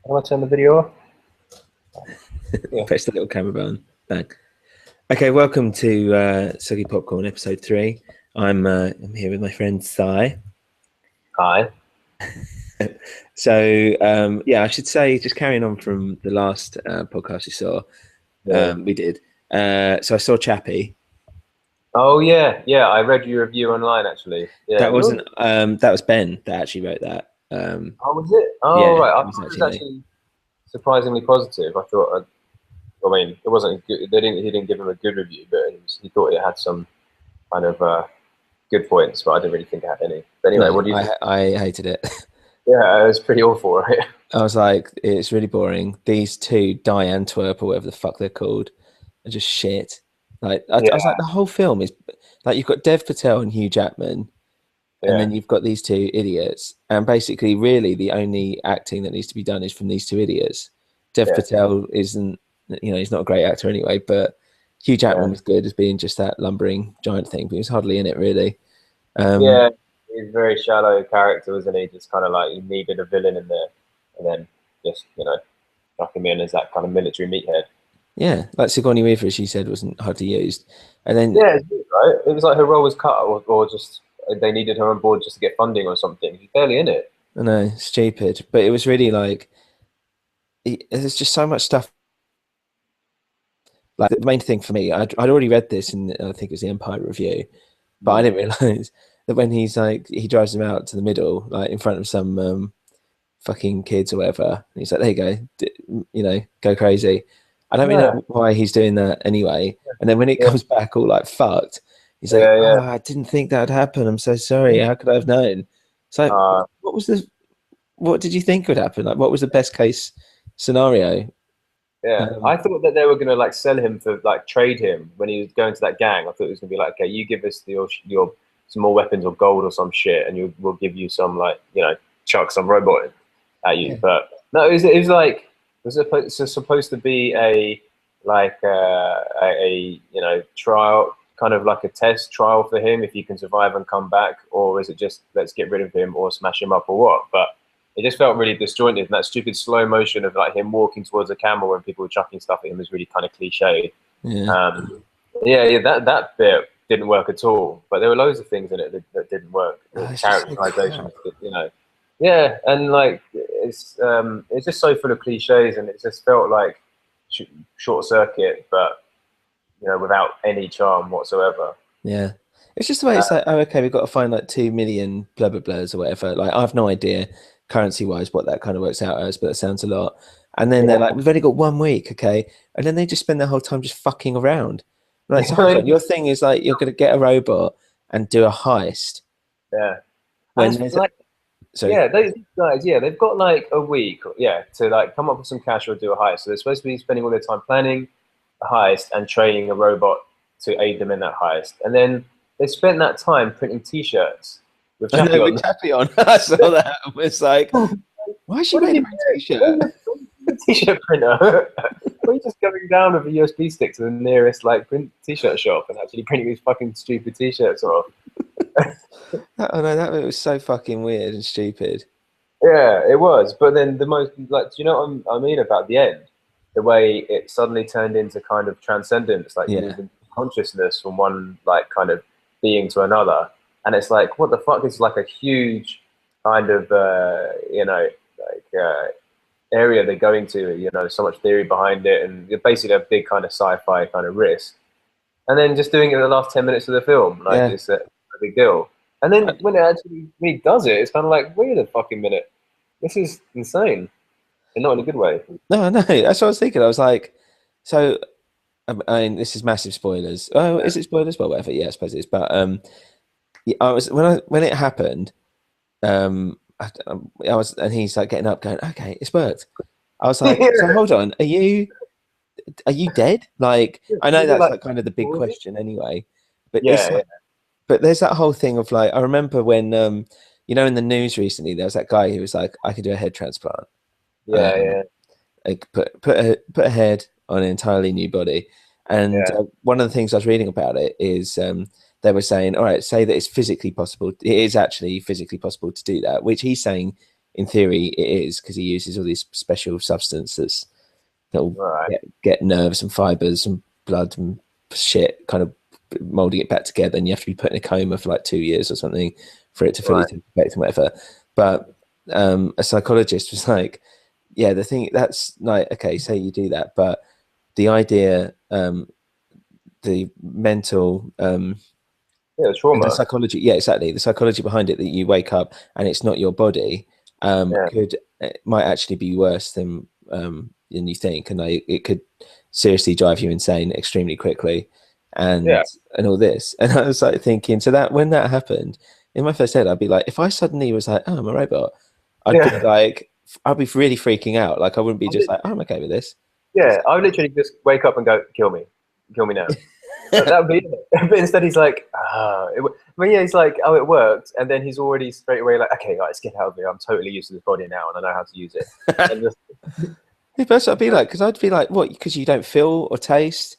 How do I turn the video off? Yeah. Press the little camera button. Bang. Okay, welcome to Soggy Popcorn, episode 3. I'm here with my friend Sai. Hi. So yeah, I should say, just carrying on from the last podcast you saw, Yeah. we did. So I saw Chappie. Oh yeah, yeah. I read your review online actually. Yeah, That yours. wasn't. That was Ben that actually wrote that. Oh, was it? Oh, Yeah, right. I it thought was it was actually me. actually surprisingly positive. I thought. I mean, it wasn't good. They didn't. He didn't give him a good review, but he thought it had some kind of good points. But I didn't really think it had any. But anyway, No, what do you think? I hated it. Yeah, it was pretty awful, right? I was like, it's really boring. These two, Die Antwerp or whatever the fuck they're called, are just shit. Like I was Yeah, like, the whole film is like you've got Dev Patel and Hugh Jackman, and yeah, then you've got these two idiots, and basically, really, the only acting that needs to be done is from these two idiots. Dev yeah, Patel isn't, he's not a great actor anyway, but Hugh yeah, Jackman was good as being just that lumbering giant thing, but he was hardly in it really. Um, yeah. He's a very shallow character, wasn't he? Just kind of like you needed a villain in there, and then just chuck him in as that kind of military meathead. yeah, like Sigourney Weaver, as she said, wasn't hardly used, and then Yeah, it's good, right? It was like her role was cut, or just they needed her on board just to get funding or something. She's barely in it. I know, stupid, but it was really like there's just so much stuff. Like the main thing for me, I'd already read this, and I think it was the Empire Review, but I Mm. didn't realize that when he's like he drives them out to the middle, like in front of some fucking kids or whatever, and he's like, "There you go, go crazy." I don't really Yeah, know why he's doing that anyway. And then when it yeah, comes back all like fucked, he's like, yeah, "Oh, yeah. I didn't think that would happen. I'm so sorry. How could I have known?" So, Uh, what was the what did you think would happen? Like, what was the best case scenario? yeah. Um, I thought that they were gonna like sell him for like trade him when he was going to that gang. I thought it was gonna be like, okay, you give us your some more weapons or gold or some shit, and we'll give you some like chuck some robot at you. yeah, But no, it was like it's supposed to be a like a trial, kind of like a test trial for him if he can survive and come back, or is it just let's get rid of him or smash him up or what? But it just felt really disjointed, and that stupid slow motion of like him walking towards the camera when people were chucking stuff at him was really kind of cliche. yeah. Yeah, that bit didn't work at all. But there were loads of things in it that didn't work. Oh, The it's just so characterization, crap. yeah, and like it's just so full of cliches, and it just felt like short circuit, but without any charm whatsoever. Yeah. It's just the way it's Uh, like, oh, okay, we've got to find like 2 million blah blah blahs or whatever. Like, I have no idea currency wise what that kind of works out as, but it sounds a lot. And then they're yeah, like, we've only got 1 week, okay? And then they just spend their whole time just fucking around. Like, so hold on, your thing is like you're going to get a robot and do a heist yeah, and when it's there's, like. sorry, Yeah, those guys, yeah, they've got like a week, yeah, to like come up with some cash or do a heist. So they're supposed to be spending all their time planning a heist and training a robot to aid them in that heist. And then they spent that time printing T-shirts with I Chappie know on with them. Chappie on. I saw that. It's like, why is she What are wearing you her own doing? t-shirt? Where's the T-shirt printer? Why are you just going down with a USB stick to the nearest like print T-shirt shop and actually printing these fucking stupid T-shirts off? Oh no, that was so fucking weird and stupid. Yeah, it was. But then the most like, do you know what I mean about the end? The way it suddenly turned into kind of transcendence, like you Yeah. moved into consciousness from one like kind of being to another, and it's like, what the fuck? It's like a huge kind of area they're going to. So much theory behind it, and you're basically a big kind of sci-fi kind of risk. And then just doing it in the last 10 minutes of the film, like Yeah. it's a big deal. And then when he does it, it's kind of like, wait a fucking minute, this is insane, and not in a good way. No, no, that's what I was thinking. I was like, so I mean, this is massive spoilers. Oh, Yeah, is it spoilers? Well, whatever. Yeah, I suppose it is. But yeah, I was when it happened. I was, and he's like getting up, going, "Okay, it's worked." I was like, yeah. "So hold on, are you dead?" Like, I know Is it that's like, like kind of the big question anyway, but it's yeah, yeah, like, but there's that whole thing of like, I remember when in the news recently, there was that guy who was like, "I could do a head transplant." yeah, Um, yeah, like put a head on an entirely new body. And yeah, one of the things I was reading about it is they were saying, all right, say that it's physically possible. It is actually physically possible to do that, which he's saying in theory it is, because he uses all these special substances that will Right. get nerves and fibers and blood and shit, kind of molding it back together, and you have to be put in a coma for like 2 years or something for it to fully take effect and whatever. But a psychologist was like, yeah, the thing that's like, okay, say you do that, but the idea, the mental, Yeah, the trauma. psychology, yeah, exactly, the psychology behind it, that you wake up and it's not your body, Yeah. might actually be worse than you think, and like, it could seriously drive you insane extremely quickly, and Yeah. and all this. And I was like thinking, so that when that happened in my first head, I'd be like, if I suddenly was like, oh, I'm a robot, I'd be Yeah. like, I'd be really freaking out. Like, I wouldn't be just like, oh, I'm okay with this. Yeah. I would literally just wake up and go, kill me now. That would be it. But instead, he's like, but yeah, he's like, oh, it worked. And then he's already straight away like, okay, guys, get out of here. I'm totally used to this body now and I know how to use it. And just, That's what I'd be like, because I'd be like, what? Because you don't feel or taste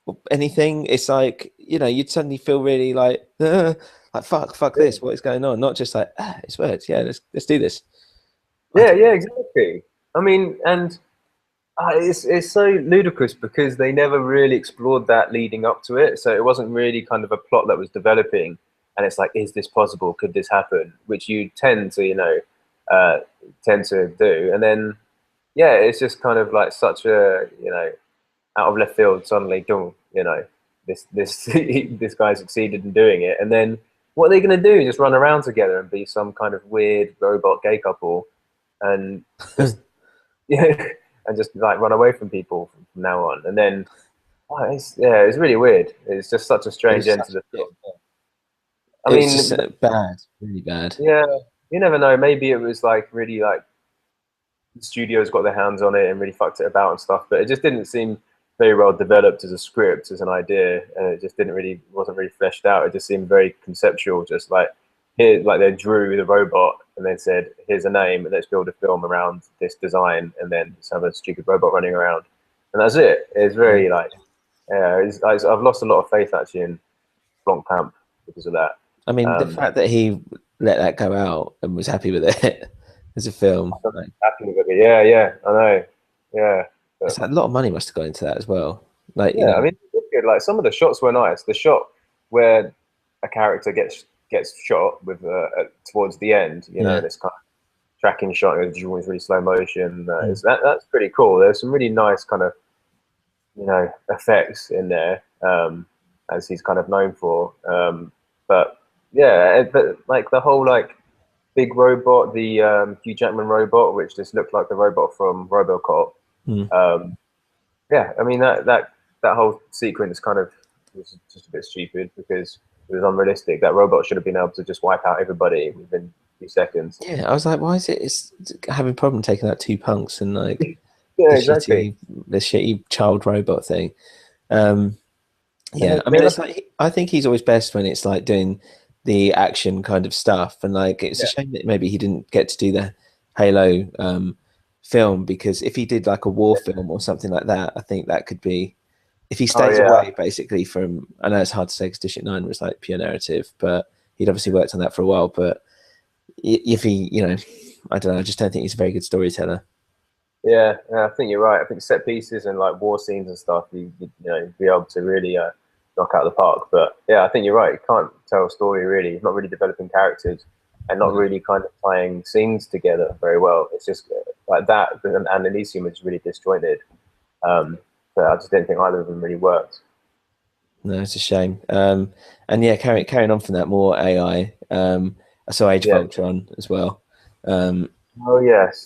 or anything. It's like, you'd suddenly feel really like fuck this. What is going on? Not just like, it's words. Yeah, let's do this. yeah, exactly. I mean, and it's so ludicrous because they never really explored that leading up to it. So it wasn't really kind of a plot that was developing. And it's like, is this possible? Could this happen? Which you tend to, tend to do. And then, yeah, it's just kind of like such a, out of left field suddenly, boom, this this guy succeeded in doing it. And then what are they going to do? Just run around together and be some kind of weird robot gay couple and just, yeah, and just like run away from people from now on. And then, it's really weird. It's just such a strange end to the film. I It was mean, just bad, really bad. yeah, you never know. Maybe it was like really like the studios got their hands on it and really fucked it about and stuff, but it just didn't seem very well developed as a script, as an idea, and it just wasn't really fleshed out. It just seemed very conceptual, just like here, like they drew the robot and then said, "Here's a name, and let's build a film around this design," and then just have a stupid robot running around, and that's it. It's very like, yeah, I've lost a lot of faith actually in Blanc Camp because of that. I mean, the fact that he let that go out and was happy with it as a film, like, Happy with it. Yeah, I know. Yeah, it's like a lot of money must have gone into that as well. Like, yeah. I mean, good. Like some of the shots were nice. The shot where a character gets shot with towards the end, this kind of tracking shot is really slow motion. That's pretty cool. There's some really nice kind of effects in there, as he's kind of known for. But yeah, but like the whole like big robot, the Hugh Jackman robot, which just looked like the robot from RoboCop. Yeah, I mean that whole sequence kind of was just a bit stupid because it was unrealistic. That robot should have been able to just wipe out everybody within a few seconds. yeah, I was like, why is it's having a problem taking out two punks and like Yeah, exactly. the shitty child robot thing. Yeah, I mean, it's like, I think he's always best when it's like doing the action kind of stuff, and like it's a shame that maybe he didn't get to do the Halo film, because if he did like a war film or something like that, I think that could be, if he stays away basically from, I know it's hard to say because District 9 was like pure narrative, but he'd obviously worked on that for a while. But if he, I don't know, I just don't think he's a very good storyteller. Yeah, I think you're right. I think set pieces and like war scenes and stuff, you be able to really knock out of the park. But yeah, I think you're right. You can't tell a story really. It's not really developing characters and not really kind of tying scenes together very well. It's just like that, and Elysium is really disjointed. But I just didn't think either of them really worked. No, it's a shame. And yeah, carrying on from that, more AI. I saw Age of Ultron as well. Oh yes.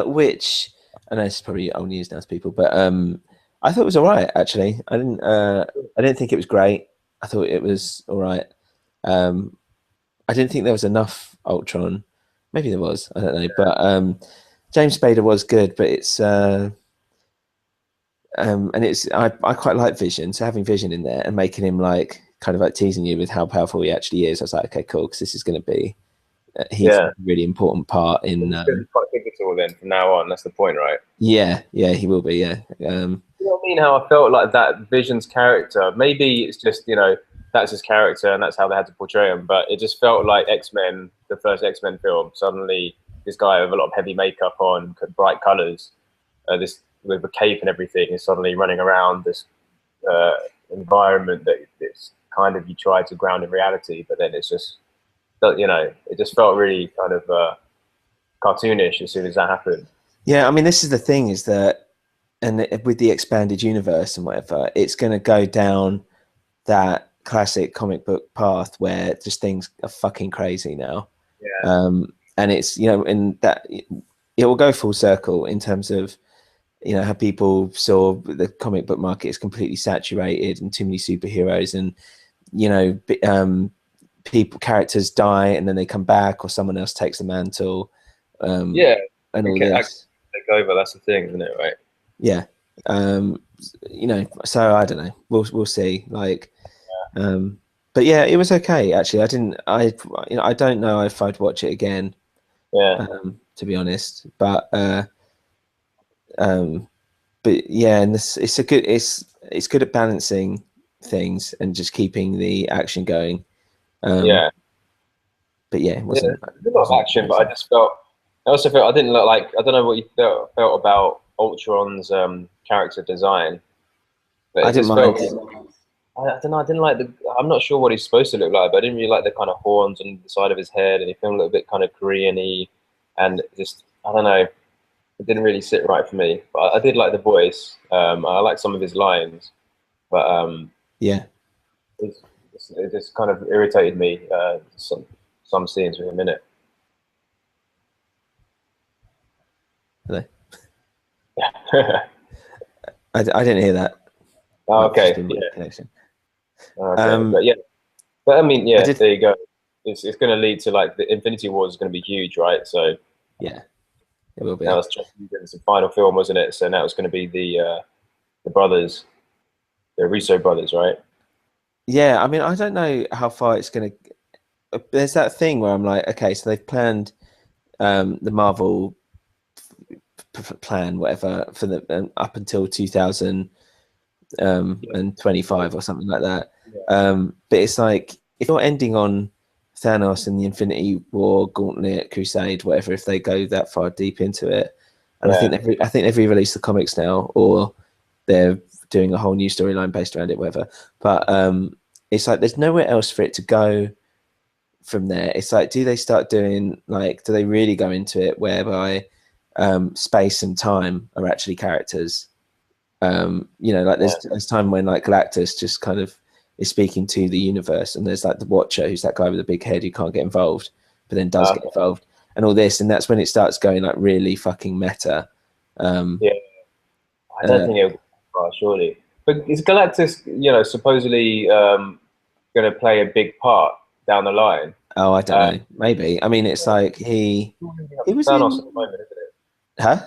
Which I know it's probably old news now to people, but I thought it was all right actually. I didn't think it was great. I thought it was all right. I didn't think there was enough Ultron. Maybe there was. I don't know. But James Spader was good, but it's and it's I quite like Vision. So having Vision in there and making him like kind of like teasing you with how powerful he actually is, I was like, okay, cool, because this is going to be he's a really important part in. Quite pivotal then from now on. That's the point, right? Yeah, he will be. Yeah. You know what I mean? How I felt like that Vision's character. Maybe it's just that's his character and that's how they had to portray him. But it just felt like X-Men, the first X-Men film. Suddenly, this guy with a lot of heavy makeup on, bright colors, this with a cape and everything, is suddenly running around this uh, environment that it's kind of you try to ground in reality, but then it's just, you know, it just felt really kind of cartoonish as soon as that happened. Yeah, I mean, this is the thing is that, and with the expanded universe and whatever, it's going to go down that classic comic book path where just things are fucking crazy now. Yeah. And it's, you know, and that it will go full circle in terms of, you know, how people saw the comic book market is completely saturated and too many superheroes, and, you know, characters die and then they come back or someone else takes the mantle. Yeah. And all Okay, this. take over. That's the thing, isn't it? Right. Yeah. You know, so I don't know. We'll see. Like, but yeah, it was okay actually. I don't know if I'd watch it again. Yeah. To be honest, but yeah, and it's good at balancing things and just keeping the action going. Yeah. But yeah, it wasn't. There's a lot of action, but I also felt I didn't look like, I don't know what you felt about Ultron's character design, but I it didn't just mind. felt, I don't know, I didn't like I'm not sure what he's supposed to look like, but I didn't really like the kind of horns on the side of his head, and he felt a little bit kind of Korean-y, and just, I don't know, it didn't really sit right for me. But I did like the voice. I like some of his lines, but Yeah. it just kind of irritated me, some scenes for a minute. Hello? Yeah. I didn't hear that. Oh, Might just okay. be my Yeah. connection. Okay. But yeah. But I mean, yeah. did. There you go. It's going to lead to, like, the Infinity War is going to be huge, right? So Yeah, it will be. now it's just the final film, wasn't it? So now it's going to be the brothers, the Russo brothers, right? Yeah, I mean, I don't know how far it's going to. There's that thing where I'm like, okay, so they've planned the Marvel plan, whatever, for the up until 2025 or something like that. Yeah. But it's like, if you're ending on Thanos and the Infinity War, Gauntlet, Crusade, whatever, if they go that far deep into it, and Yeah. I think they've re-released the comics now, or they're doing a whole new storyline based around it, whatever. But it's like there's nowhere else for it to go from there. It's like, do they start doing, like, do they really go into it whereby space and time are actually characters? You know, like there's time when, like, Galactus just kind of is speaking to the universe, and there's like the Watcher, who's that guy with the big head who can't get involved, but then does get involved, and all this, and that's when it starts going like really fucking meta. Yeah. I don't think it'll go far, surely. But is Galactus, you know, supposedly going to play a big part down the line? Oh, I don't know. Maybe. I mean, it's like he was Thanos in. at the moment, isn't it? Huh?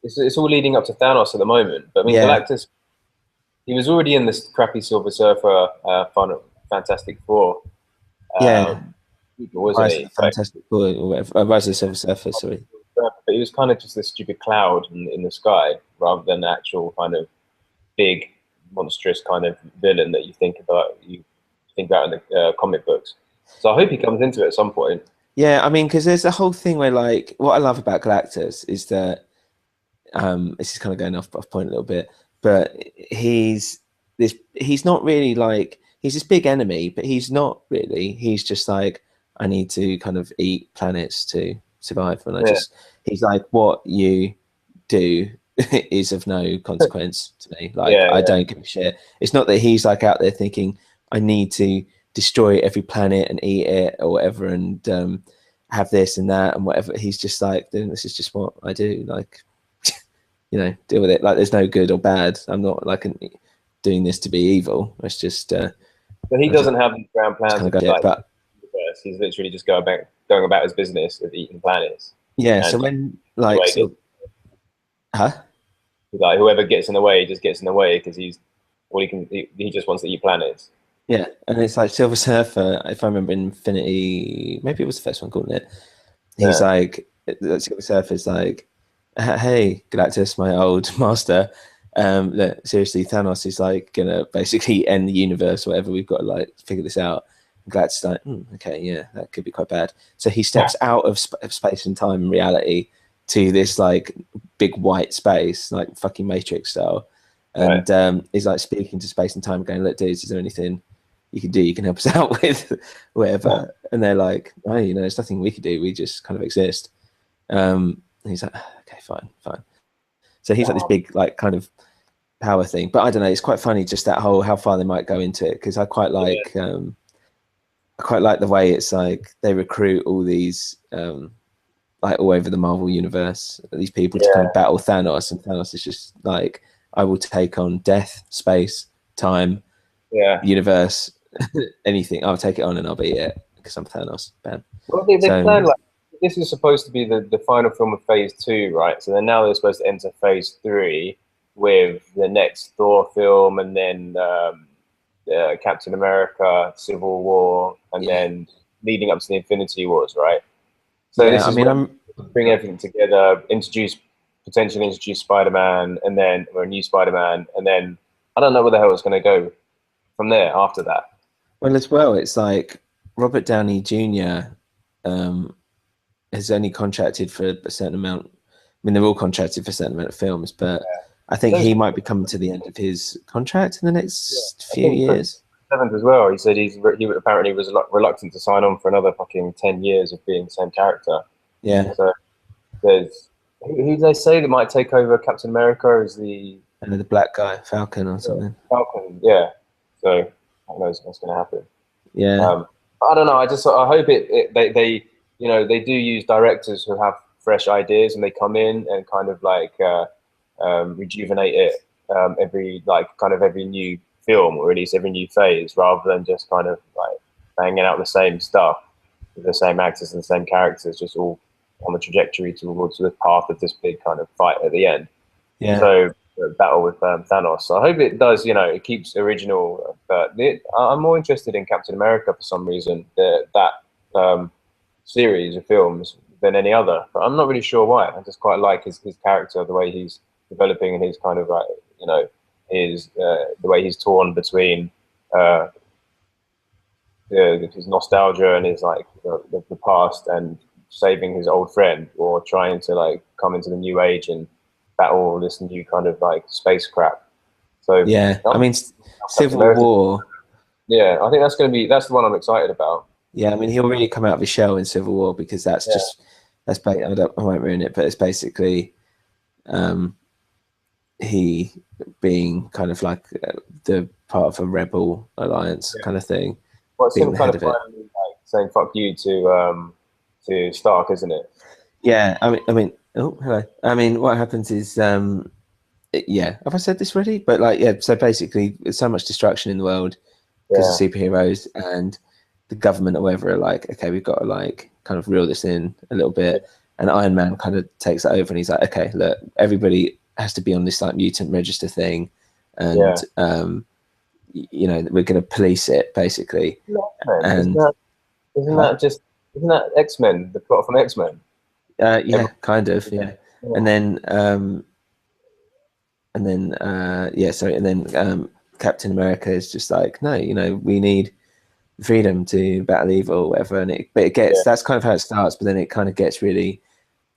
It's all leading up to Thanos at the moment. But I mean, Yeah. Galactus, he was already in this crappy Silver Surfer Fantastic Four. Yeah. Wasn't he? Fantastic Four or whatever. Rise of the Silver Surfer, sorry. But he was kind of just this stupid cloud in the sky, rather than an actual kind of big, monstrous kind of villain that you think about in the comic books. So I hope he comes into it at some point. Yeah, I mean, because there's a whole thing where, like, what I love about Galactus is that this is kind of going off point a little bit, but he's not really like, he's this big enemy, but he's not really. He's just like, I need to kind of eat planets to survive, and he's like, what you do is of no consequence to me. Like, I don't give a shit. It's not that he's like out there thinking, I need to destroy every planet and eat it or whatever, and have this and that and whatever. He's just like, this is just what I do. Like, you know, deal with it. Like, there's no good or bad. I'm not like doing this to be evil. It's just. But he doesn't have these grand plans. Kind of but he's literally just going about his business of eating planets. Yeah. So when, like, like, whoever gets in the way just gets in the way, because he just wants to eat planets. Yeah, and it's like Silver Surfer, if I remember, Infinity, maybe it was the first one, calling it. He's like, Silver Surfer's like, hey, Galactus, my old master, Look, seriously, Thanos is like gonna basically end the universe, whatever. We've got to like figure this out. And Glad's like, okay, yeah, that could be quite bad. So he steps out of space and time and reality to this like big white space, like fucking Matrix style, and is like speaking to space and time, going, "Look, dudes, is there anything you can do? You can help us out with, whatever." And they're like, "Oh, you know, there's nothing we could do. We just kind of exist." And he's like, "Okay, fine, fine." So he's like this big, like, kind of power thing. But I don't know. It's quite funny just that whole how far they might go into it, because I quite like I quite like the way it's like they recruit all these like all over the Marvel universe, these people to kind of battle Thanos, and Thanos is just like, I will take on death, space, time, universe, anything. I'll take it on and I'll beat it because I'm Thanos. Bam. Well, they plan like this is supposed to be the final film of Phase 2, right? So then now they're supposed to enter Phase 3 with the next Thor film, and then Captain America, Civil War, and then leading up to the Infinity Wars, right? So this is bring everything together, potentially introduce Spider-Man, and then or a new Spider-Man, and then I don't know where the hell it's going to go from there after that. Well, as well, it's like Robert Downey Jr. Has only contracted for a certain amount. I mean, they're all contracted for a certain amount of films, but I think he might be coming to the end of his contract in the next few years. 7th as well. He said he apparently was reluctant to sign on for another fucking 10 years of being the same character. Yeah. So there's who they say that might take over Captain America is the black guy, Falcon or something. Falcon, yeah. So who knows what's going to happen? Yeah. I don't know. I hope they you know, they do use directors who have fresh ideas, and they come in and kind of like rejuvenate it every new film, or at least every new phase, rather than just kind of like banging out the same stuff with the same actors and the same characters, just all on the trajectory towards the path of this big kind of fight at the end. Yeah. So battle with Thanos. So I hope it does. You know, it keeps original. But I'm more interested in Captain America for some reason. That series of films than any other, but I'm not really sure why. I just quite like his character, the way he's developing, and his kind of like, you know, his the way he's torn between his nostalgia and his like the past, and saving his old friend, or trying to like come into the new age and battle all this new kind of like space crap. So yeah, I mean, Civil War. Yeah, I think that's the one I'm excited about. Yeah, I mean, he'll really come out of his shell in Civil War, because that's I won't ruin it, but it's basically he being kind of like the part of a rebel alliance kind of thing. Well, it's him kind of finally like saying "fuck you" to Stark, isn't it? Yeah, I mean, oh, hello. I mean, what happens is, yeah, have I said this already? But like, yeah, so basically, there's so much destruction in the world because of superheroes, and the government or whatever are like, okay, we've got to like kind of reel this in a little bit. And Iron Man kind of takes that over, and he's like, okay, look, everybody has to be on this like mutant register thing, and you know, we're going to police it basically. And isn't that X-Men, the plot from X-Men? Yeah, kind of, yeah. And then Captain America is just like, no, you know, we need freedom to battle evil or whatever. And that's kind of how it starts, but then it kind of gets really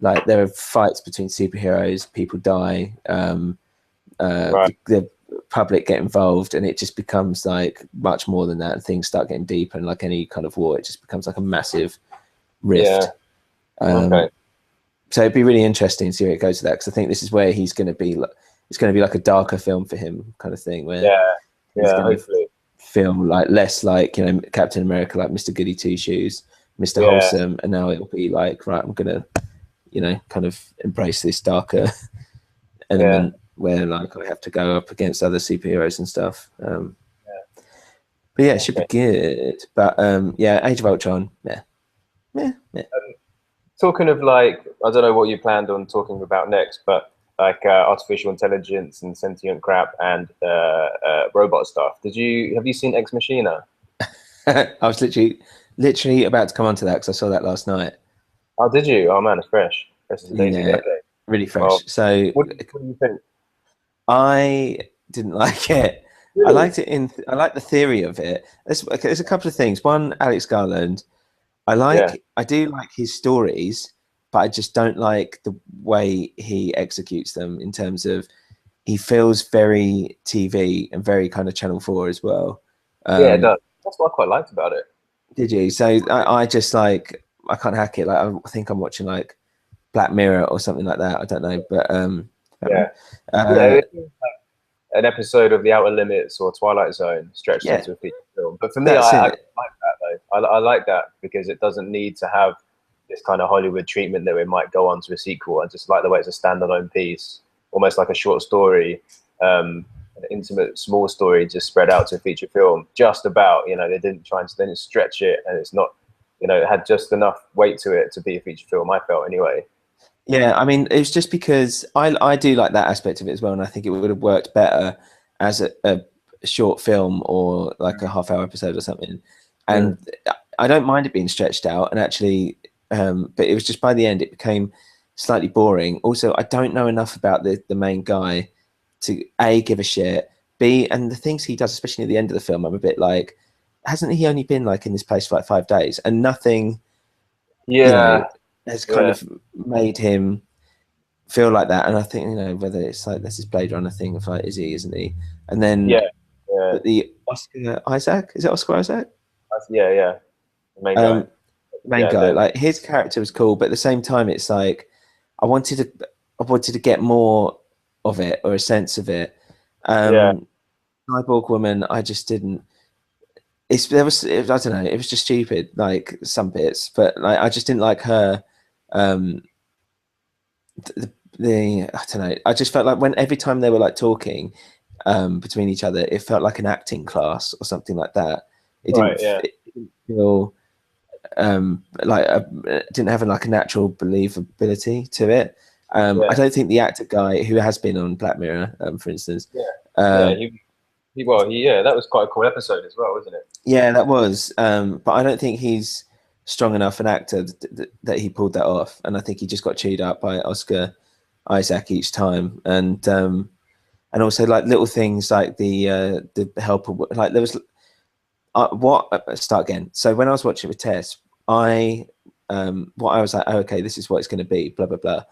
like, there are fights between superheroes, people die, the public get involved, and it just becomes like much more than that, and things start getting deeper, and like any kind of war, it just becomes like a massive rift. So it'd be really interesting to see where it goes to that, because I think this is where he's going to be like, it's going to be like a darker film for him kind of thing, where he's going to film like less like, you know, Captain America, like Mr. Goody Two Shoes, Mr. Wholesome, and now it'll be like, right, I'm going to, you know, kind of embrace this darker element where like I have to go up against other superheroes and stuff. But yeah, it should be good. But Age of Ultron, talking of like, I don't know what you planned on talking about next, but like artificial intelligence and sentient crap and robot stuff. Have you seen Ex Machina? I was literally about to come on to that because I saw that last night. Oh, did you? Oh man, it's fresh. This is really fresh. So what do you think? I didn't like it. I Really? liked it I like the theory of it. There's a couple of things. One, Alex Garland. Yeah, I do like his stories, but I just don't like the way he executes them in terms of he feels very TV and very kind of Channel 4 as well. yeah, it Um, does. That's what I quite liked about it. did you? So I just like I can't hack it. Like I think I'm watching like Black Mirror or something like that. I don't know, but Black Yeah, Mirror. yeah. Uh, It feels like an episode of The Outer Limits or Twilight Zone stretched yeah, into a feature film. But for me, that's I it. like that though. I like that because it doesn't need to have this kind of Hollywood treatment that it might go on to a sequel. I just like the way it's a standalone piece, almost like a short story, an intimate small story just spread out to a feature film. Just about, they didn't stretch it, and it's not, it had just enough weight to it to be a feature film. I felt anyway. Yeah, I mean, it's just because I do like that aspect of it as well, and I think it would have worked better as a short film or like a half-hour episode or something. Mm. And I don't mind it being stretched out, and actually, but it was just by the end it became slightly boring. Also, I don't know enough about the main guy to A, give a shit, B, and the things he does, especially at the end of the film, I'm a bit like, hasn't he only been like in this place for like 5 days, and nothing, Yeah, has kind yeah, of made him feel like that. And I think, whether it's like this is Blade Runner thing of like, is he, isn't he? And then yeah, yeah, but the Oscar Isaac, is it Oscar Isaac? yeah, yeah. The main guy. Um, main Yeah, guy, like his character was cool, but at the same time, it's like I wanted to, I wanted to get more of it or a sense of it. yeah, Cyborg woman, I just didn't. I don't know, it was just stupid, like some bits, but like I just didn't like her. Um, the I don't know. I just felt like when every time they were like talking between each other, it felt like an acting class or something like that. right, yeah, It didn't feel it didn't have like a natural believability to it. I yeah, don't think the actor guy who has been on Black Mirror, for instance, yeah, yeah. um, Yeah, that was quite a cool episode as well, wasn't it? yeah, that was. But I don't think he's strong enough an actor that he pulled that off, and I think he just got chewed up by Oscar Isaac each time, and also like little things like the helper, like there was start again. So when I was watching it with Tess, I was like, oh, okay, this is what it's going to be, blah blah blah,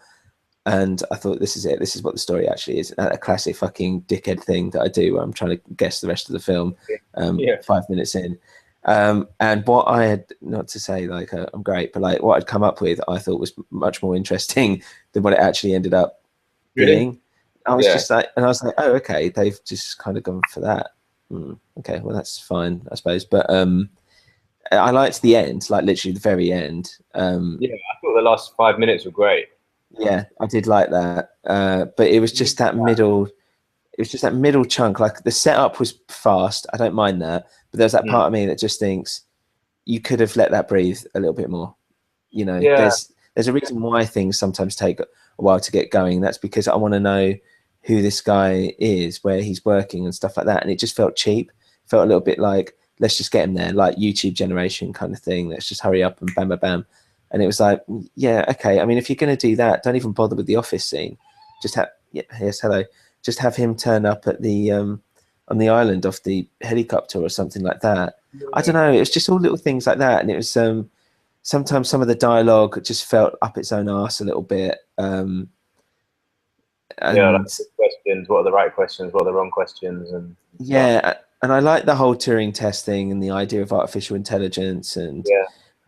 and I thought this is it. This is what the story actually is. A classic fucking dickhead thing that I do where I'm trying to guess the rest of the film, Yeah, 5 minutes in. And what I had, not to say like I'm great, but like what I'd come up with, I thought was much more interesting than what it actually ended up really? being. I was Yeah, just like, and I was like, oh, okay, they've just kind of gone for that. Okay, well that's fine, I suppose. But I liked the end, like literally the very end. yeah. I thought the last 5 minutes were great. Yeah, I did like that. But it was just that middle. It was just that middle chunk. Like the setup was fast. I don't mind that, but there's that Mm. part of me that just thinks you could have let that breathe a little bit more. Yeah, There's a reason why things sometimes take a while to get going. That's because I want to know who this guy is, where he's working, and stuff like that. And it just felt cheap. Felt a little bit like let's just get him there, like YouTube generation kind of thing. Let's just hurry up and bam, bam, bam. And it was like, yeah, okay. I mean, if you're going to do that, don't even bother with the office scene. Just have, yeah, yes, hello. Just have him turn up at the on the island off the helicopter or something like that. I don't know. It was just all little things like that, and it was sometimes some of the dialogue just felt up its own arse a little bit. yeah. Like And questions. What are the right questions? What are the wrong questions? And stuff. yeah, and I like the whole Turing test thing and the idea of artificial intelligence Yeah, and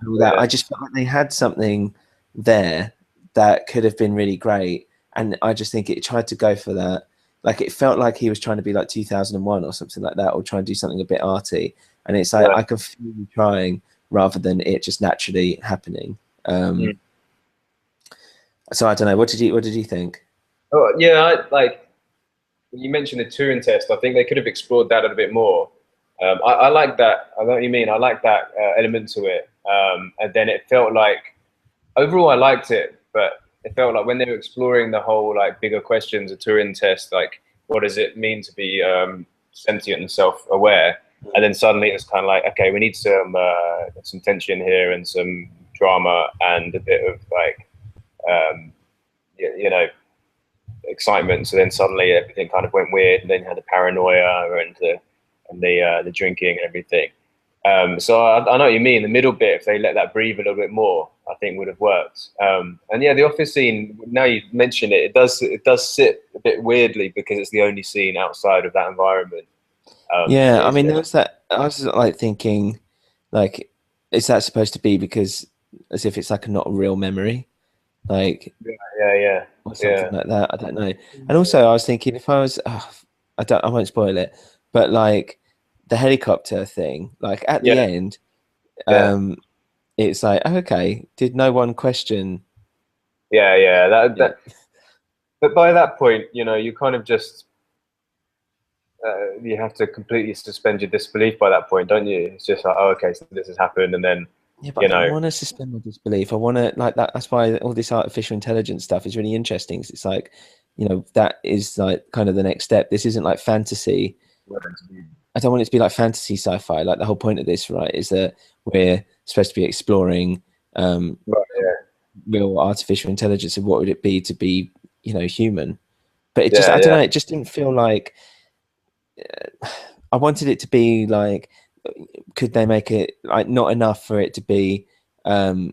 all that. yeah, I just felt like they had something there that could have been really great, and I just think it tried to go for that. Like it felt like he was trying to be like 2001 or something like that, or try and do something a bit arty. And it's like right. I can feel you trying rather than it just naturally happening. Mm. So I don't know. What did you think? Oh, yeah. You mentioned the Turing test. I think they could have explored that a bit more. I like that. I know what you mean. I like that element to it. And then it felt like overall I liked it, but it felt like when they were exploring the whole like bigger questions, a Turing test, like what does it mean to be sentient and self-aware? And then suddenly it's kind of like, okay, we need some tension here and some drama and a bit of like, you know, excitement. So then suddenly everything kind of went weird, and then you had the paranoia and the drinking and everything. So I know what you mean. The middle bit, if they let that breathe a little bit more, I think would have worked. And yeah, the office scene. Now you mention it, it does sit a bit weirdly because it's the only scene outside of that environment. Yeah, I Is mean, there was that. I was like thinking, like, is that supposed to be because as if it's like a not a real memory, like, yeah, or something yeah, like that? I don't know. And also, I was thinking if I was, I won't spoil it, but like the helicopter thing, like at yeah, the end, yeah, um, it's like, oh, okay, did no one question? yeah. Yeah, But by that point, you kind of just you have to completely suspend your disbelief by that point, don't you? It's just like, oh, okay, so this has happened, and then yeah, but I you don't know, want to suspend my disbelief. I want to like that. That's why all this artificial intelligence stuff is really interesting. 'Cause it's like, that is like kind of the next step. This isn't like fantasy. I don't want it to be like fantasy sci-fi. Like the whole point of this, right, is that we're supposed to be exploring right, real artificial intelligence and what would it be to be, human. But it just, yeah, I don't yeah, know, it just didn't feel like I wanted it to be like, could they make it like not enough for it to be, can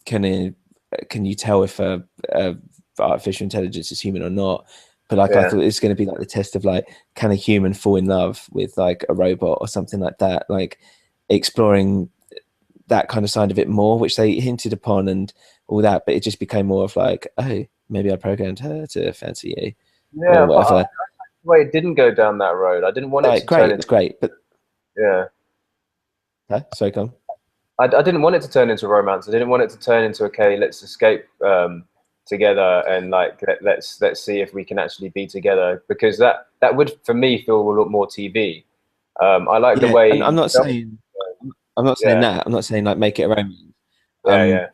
it, can you tell if a artificial intelligence is human or not? But like I yeah, thought it's going to be like the test of like, can a human fall in love with like a robot or something like that? Like exploring that kind of side of it more, which they hinted upon and all that, but it just became more of like, oh, maybe I programmed her to fancy you or yeah. But whatever. it didn't go down that road. I didn't want it Like, to turn great, into it's great, but yeah. sorry, come. I didn't want it to turn into romance. I didn't want it to turn into okay, let's escape together and like let's see if we can actually be together because that would for me feel a lot more TV. I like the Yeah, and way I'm not saying yeah, that. I'm not saying like make it a romance. yeah,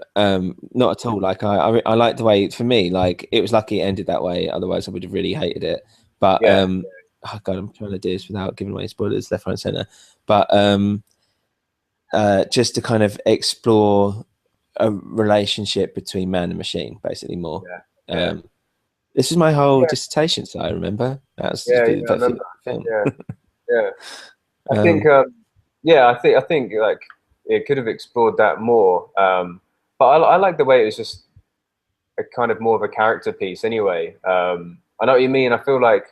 Not at all. Like I like the way for me, like it was lucky it ended that way. Otherwise, I would have really hated it. But yeah, oh God, I'm trying to do this without giving away spoilers left, right, and center. But just to kind of explore a relationship between man and machine, basically more. yeah, yeah, Um, this is my whole yeah, dissertation, so I remember that's yeah, the I remember. film. Yeah, yeah. I think, Um, yeah, I think like it could have explored that more. But I like the way it was just a kind of more of a character piece. Anyway, I know what you mean. I feel like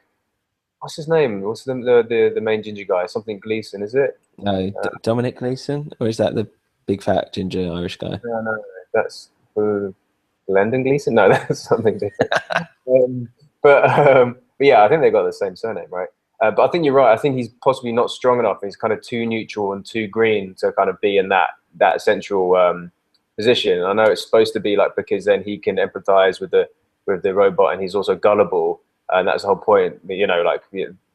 what's his name? What's the main ginger guy? Something Gleason, is it? no, Dominic Gleeson, or is that the big fat ginger Irish guy? No, that's Glendon Gleason. No, that's something different. Um, but yeah, I think they got the same surname, right? But I think you're right. I think he's possibly not strong enough. He's kind of too neutral and too green to kind of be in that central position. I know it's supposed to be like because then he can empathize with the robot, and he's also gullible, and that's the whole point. Like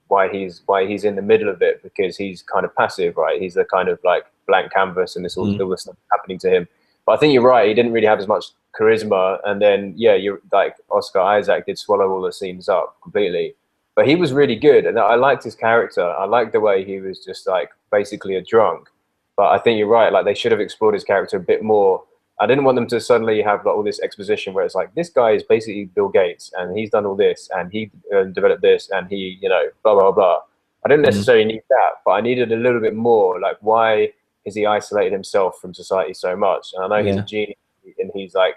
why he's in the middle of it because he's kind of passive, right? He's the kind of like blank canvas, and all this stuff happening to him. But I think you're right. He didn't really have as much charisma, and then yeah, you're like Oscar Isaac did swallow all the scenes up completely. But he was really good, and I liked his character. I liked the way he was just like basically a drunk. But I think you're right. Like they should have explored his character a bit more. I didn't want them to suddenly have like all this exposition where it's like this guy is basically Bill Gates, and he's done all this, and he developed this, and he, blah blah blah. I didn't Mm. necessarily need that, but I needed a little bit more. Like, why has he isolated himself from society so much? And I know he's a Yeah, genius, and he's like,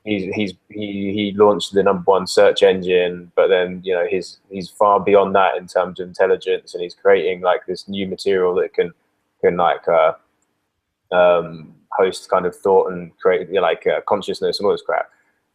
he launched the #1 search engine, but then he's far beyond that in terms of intelligence, and he's creating like this new material that can like host kind of thought and create consciousness and all this crap.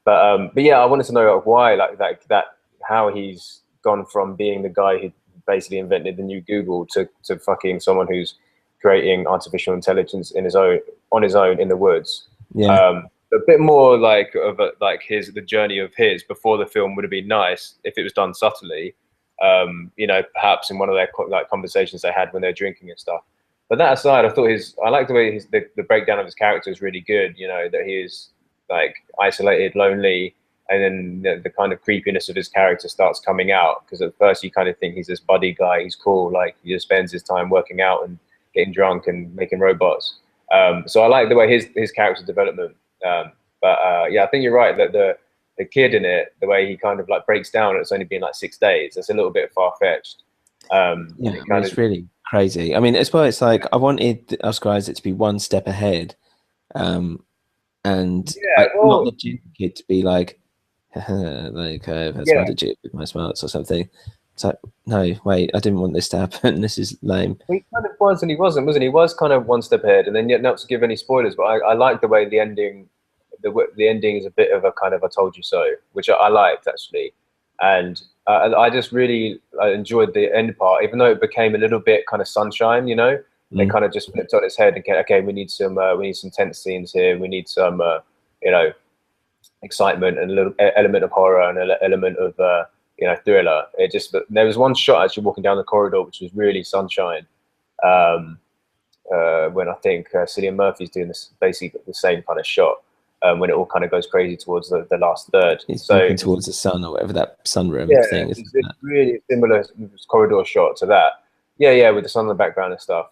But yeah, I wanted to know like, why that how he's gone from being the guy who basically invented the new Google to fucking someone who's creating artificial intelligence on his own in the woods. yeah, A bit more like of like the journey of his before the film would have been nice if it was done subtly. Perhaps in one of their like conversations they had when they're drinking and stuff. But that aside, I like the way the breakdown of his character is really good. That he is like isolated, lonely, and then the kind of creepiness of his character starts coming out. Because at first you kind of think he's this buddy guy, he's cool, like he just spends his time working out and getting drunk and making robots. So I like the way his character development. But yeah, I think you're right that the kid in it, the way he kind of like breaks down, it's only been like 6 days. It's a little bit far fetched. Yeah, It I mean, kind it's of really crazy. I mean, as well, it's like I wanted Oscar Isaac to be one step ahead, and yeah, I not well, the Duke kid to be like, like I've had some yeah. other Duke with my smarts or something. It's like, no, wait, I didn't want this to happen. This is lame. He kind of was and he wasn't he? He was kind of one step ahead, and then yet not to give any spoilers, but I like the way the ending, the ending is a bit of a kind of "I told you so," which I liked actually, and I just really enjoyed the end part, even though it became a little bit kind of sunshine, you know. They Mm. kind of just flipped on its head and okay, we need some tense scenes here, we need some you know, excitement and a little element of horror and an element of you know, thriller. It just there was one shot actually walking down the corridor which was really sunshine, um, when I think Cillian Murphy's doing this basically the same kind of shot, when it all kind of goes crazy towards the last third. He's So walking towards the sun or whatever that sunroom yeah, thing is. it's really similar corridor shot to that. Yeah, yeah, with the sun in the background and stuff.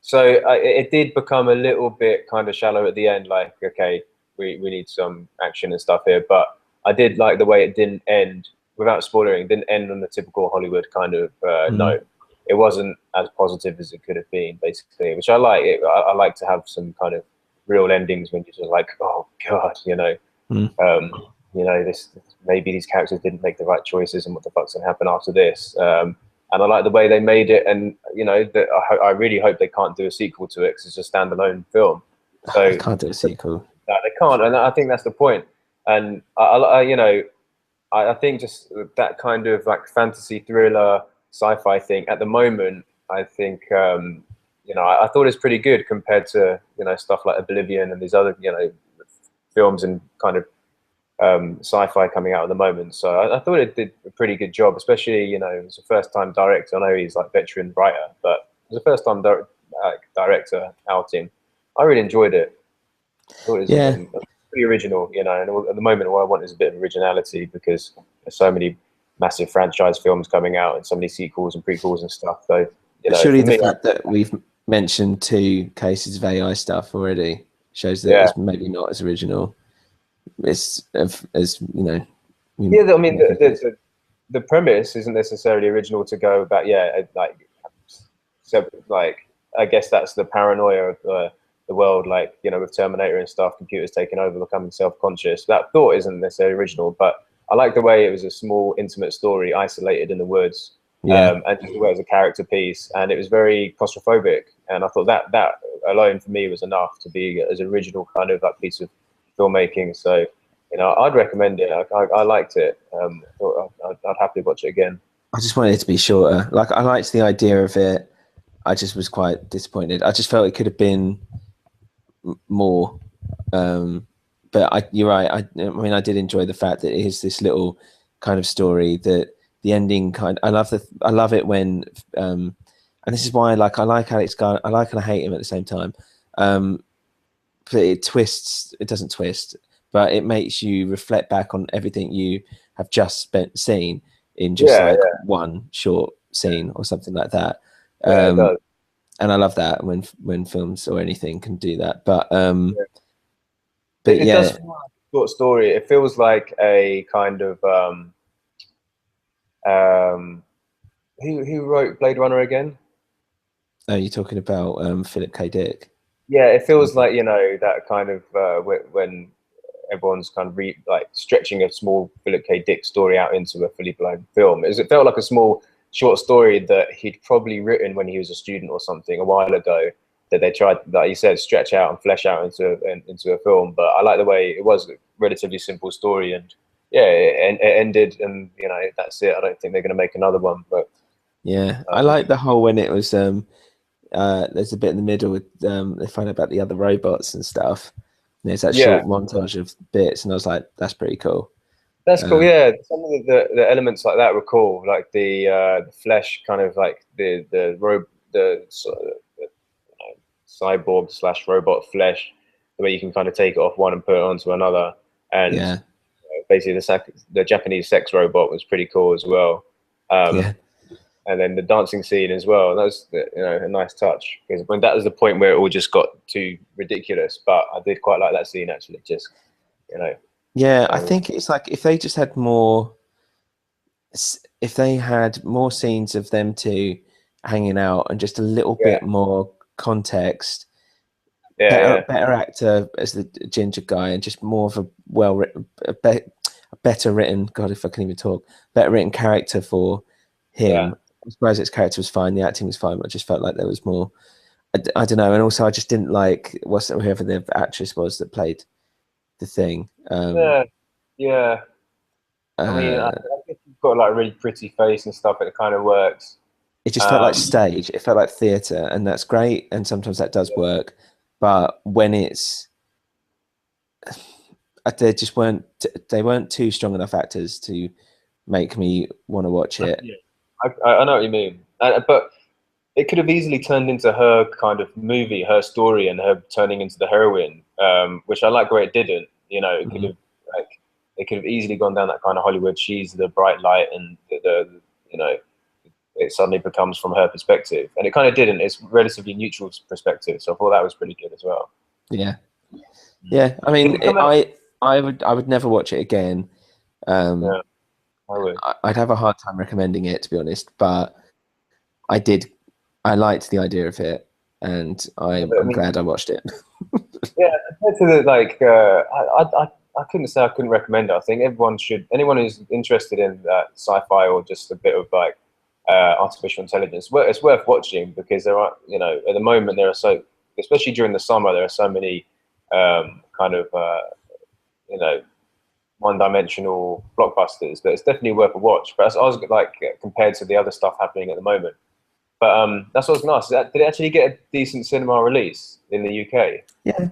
So it did become a little bit kind of shallow at the end. Like, okay, we need some action and stuff here. But I did like the way it didn't end, without spoiling, it didn't end on the typical Hollywood kind of Mm. note. It wasn't as positive as it could have been, basically, which I like. I like to have some kind of real endings when you're just like, oh God, you know. Mm. You know, this maybe these characters didn't make the right choices, and what the fuck's gonna happen after this? And I like the way they made it, and you know, that I really hope they can't do a sequel to it because it's a standalone film. I So can't do a sequel. no, they can't, and I think that's the point. And you know, I think just that kind of like fantasy thriller sci-fi thing at the moment, I think you know, I thought it's pretty good compared to, you know, stuff like Oblivion and these other, you know, films and kind of sci-fi coming out at the moment. So I thought it did a pretty good job, especially, you know, it was a first-time director. I know he's like veteran writer, but it was a first-time director outing. I really enjoyed it. I thought it was Yeah, pretty original, you know. And at the moment, what I want is a bit of originality because there's so many massive franchise films coming out and so many sequels and prequels and stuff. So, you but know, surely for the me, fact that we've mentioned 2 cases of AI stuff already shows that yeah. it's maybe not as original as you know. Yeah, I mean, Make it is. the premise isn't necessarily original to go about, yeah, like, so, like, I guess that's the paranoia of the world, like, you know, with Terminator and stuff, computers taking over, becoming self-conscious. That thought isn't necessarily original, but I like the way it was a small, intimate story, isolated in the woods, Yeah, and just the way it was a character piece, and it was very claustrophobic. And I thought that alone for me was enough to be as original kind of like piece of filmmaking. So, you know, I'd recommend it. I liked it. I thought I'd happily watch it again. I just wanted it to be shorter. Like I liked the idea of it. I just was quite disappointed. I just felt it could have been more. But you're right. I mean, I did enjoy the fact that it is this little kind of story that the ending kind. I love it when, and this is why I like Alex Garland. I like and I hate him at the same time. But it twists. It doesn't twist, but it makes you reflect back on everything you have just seen in just Yeah, like yeah, one short scene or something like that. yeah. It Um, does. and I love that when films or anything can do that. But Yeah. but It does yeah, feel like a short story. It feels like a kind of um, who wrote Blade Runner again? you're talking about Philip K. Dick. Yeah, it feels like, you know, that kind of when everyone's kind of like stretching a small Philip K. Dick story out into a fully blown film. It felt like a small short story that he'd probably written when he was a student or something a while ago, that they tried, like you said, stretch out and flesh out into a film. But I like the way it was a relatively simple story, and yeah, it ended, and you know, that's it. I don't think they're going to make another one, but Yeah, I like the whole when it was there's a bit in the middle with they find out about the other robots and stuff. And there's that yeah. short montage of bits, and I was like, that's pretty cool. That's cool. Um, Yeah, some of the elements like that were cool, like the flesh, kind of like the sort of, cyborg slash robot flesh, the way you can kind of take it off one and put it onto another, and yeah, basically the Japanese sex robot was pretty cool as well. yeah, And then the dancing scene as well. That was, you know, a nice touch, because when that was the point where it all just got too ridiculous. But I did quite like that scene actually. Just, you know. Yeah, I think it's like if they just had more, if they had more scenes of them two hanging out and just a little Yeah, bit more context, yeah, yeah, better actor as the ginger guy, and just more of a well written, a better written. God, if I can even talk, better written character for yeah. him. Isaac's character was fine, the acting was fine, but I just felt like there was more. I don't know, and also I just didn't like whoever the actress was that played the thing. Yeah, yeah. I mean, I Uh, think you've got like a really pretty face and stuff, and it kind of works. it just felt like Um, stage. It felt like theatre, and that's great. And sometimes that does work, but when it's they just weren't they weren't too strong enough actors to make me want to watch it. yeah. I know what you mean, but it could have easily turned into her kind of movie, her story, and her turning into the heroine, which I like where it didn't. You know, it could Mhm. have like it could have easily gone down that kind of Hollywood. She's the bright light, and the you know it suddenly becomes from her perspective, and it kind of didn't. It's relatively neutral perspective, so I thought that was pretty good as well. Yeah, yeah. I Did mean, it come out? I would never watch it again. Um, Yeah, I would. I'd have a hard time recommending it, to be honest. But I did. I liked the idea of it, and Yeah, but I I'm mean, glad I watched it. yeah, compared to the like, I couldn't say I couldn't recommend it. I think everyone should, anyone who's interested in sci-fi or just a bit of like artificial intelligence, it's worth watching because there are, you know, at the moment there are so, especially during the summer, there are so many kind of, you know, one-dimensional blockbusters that it's definitely worth a watch. But as I was like compared to the other stuff happening at the moment. But that's what I was going to ask. Did it actually get a decent cinema release in the UK? Yeah.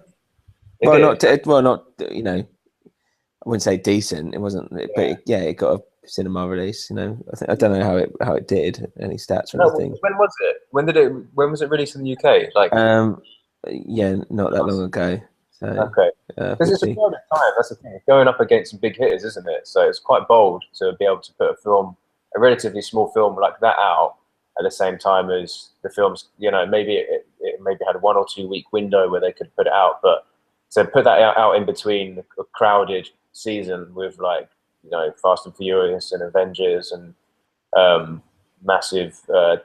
It did. Well, not you know, I wouldn't say decent. It wasn't, but Yeah. yeah, it got a cinema release. You know, I don't know how it did, any stats or No, anything. when was it? When did it? When was it released in the UK? Like, Um, yeah, not that long ago. So okay, because it's a hopefully, private time. That's the thing. It's going up against some big hitters, isn't it? So it's quite bold to be able to put a film, a relatively small film like that, out at the same time as the films. You know, maybe it maybe had a 1 or 2 week window where they could put it out, but to put that out in between a crowded season with like, you know, Fast and Furious and Avengers and um, massive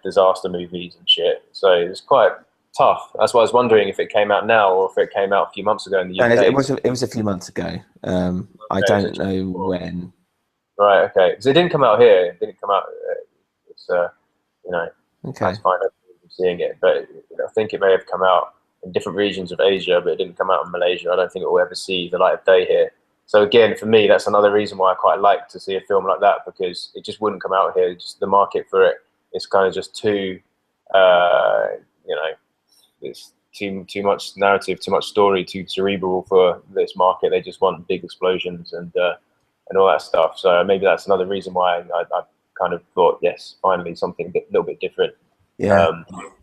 disaster movies and shit. So it's quite tough. That's why I was wondering if it came out now or if it came out a few months ago in the it UK. was it was a few months ago. I Okay, don't know when. right, okay. So it didn't come out here. It didn't come out. It's you know, that's Okay, fine. I'm seeing it, but I think it may have come out in different regions of Asia, but it didn't come out in Malaysia. I don't think it will ever see the light of day here. So again, for me, that's another reason why I quite like to see a film like that because it just wouldn't come out here. Just the market for it is kind of just too, uh, you know, it's too much narrative, too much story, too cerebral for this market. They just want big explosions and all that stuff. So maybe that's another reason why I kind of thought, yes, finally something a little bit different yeah,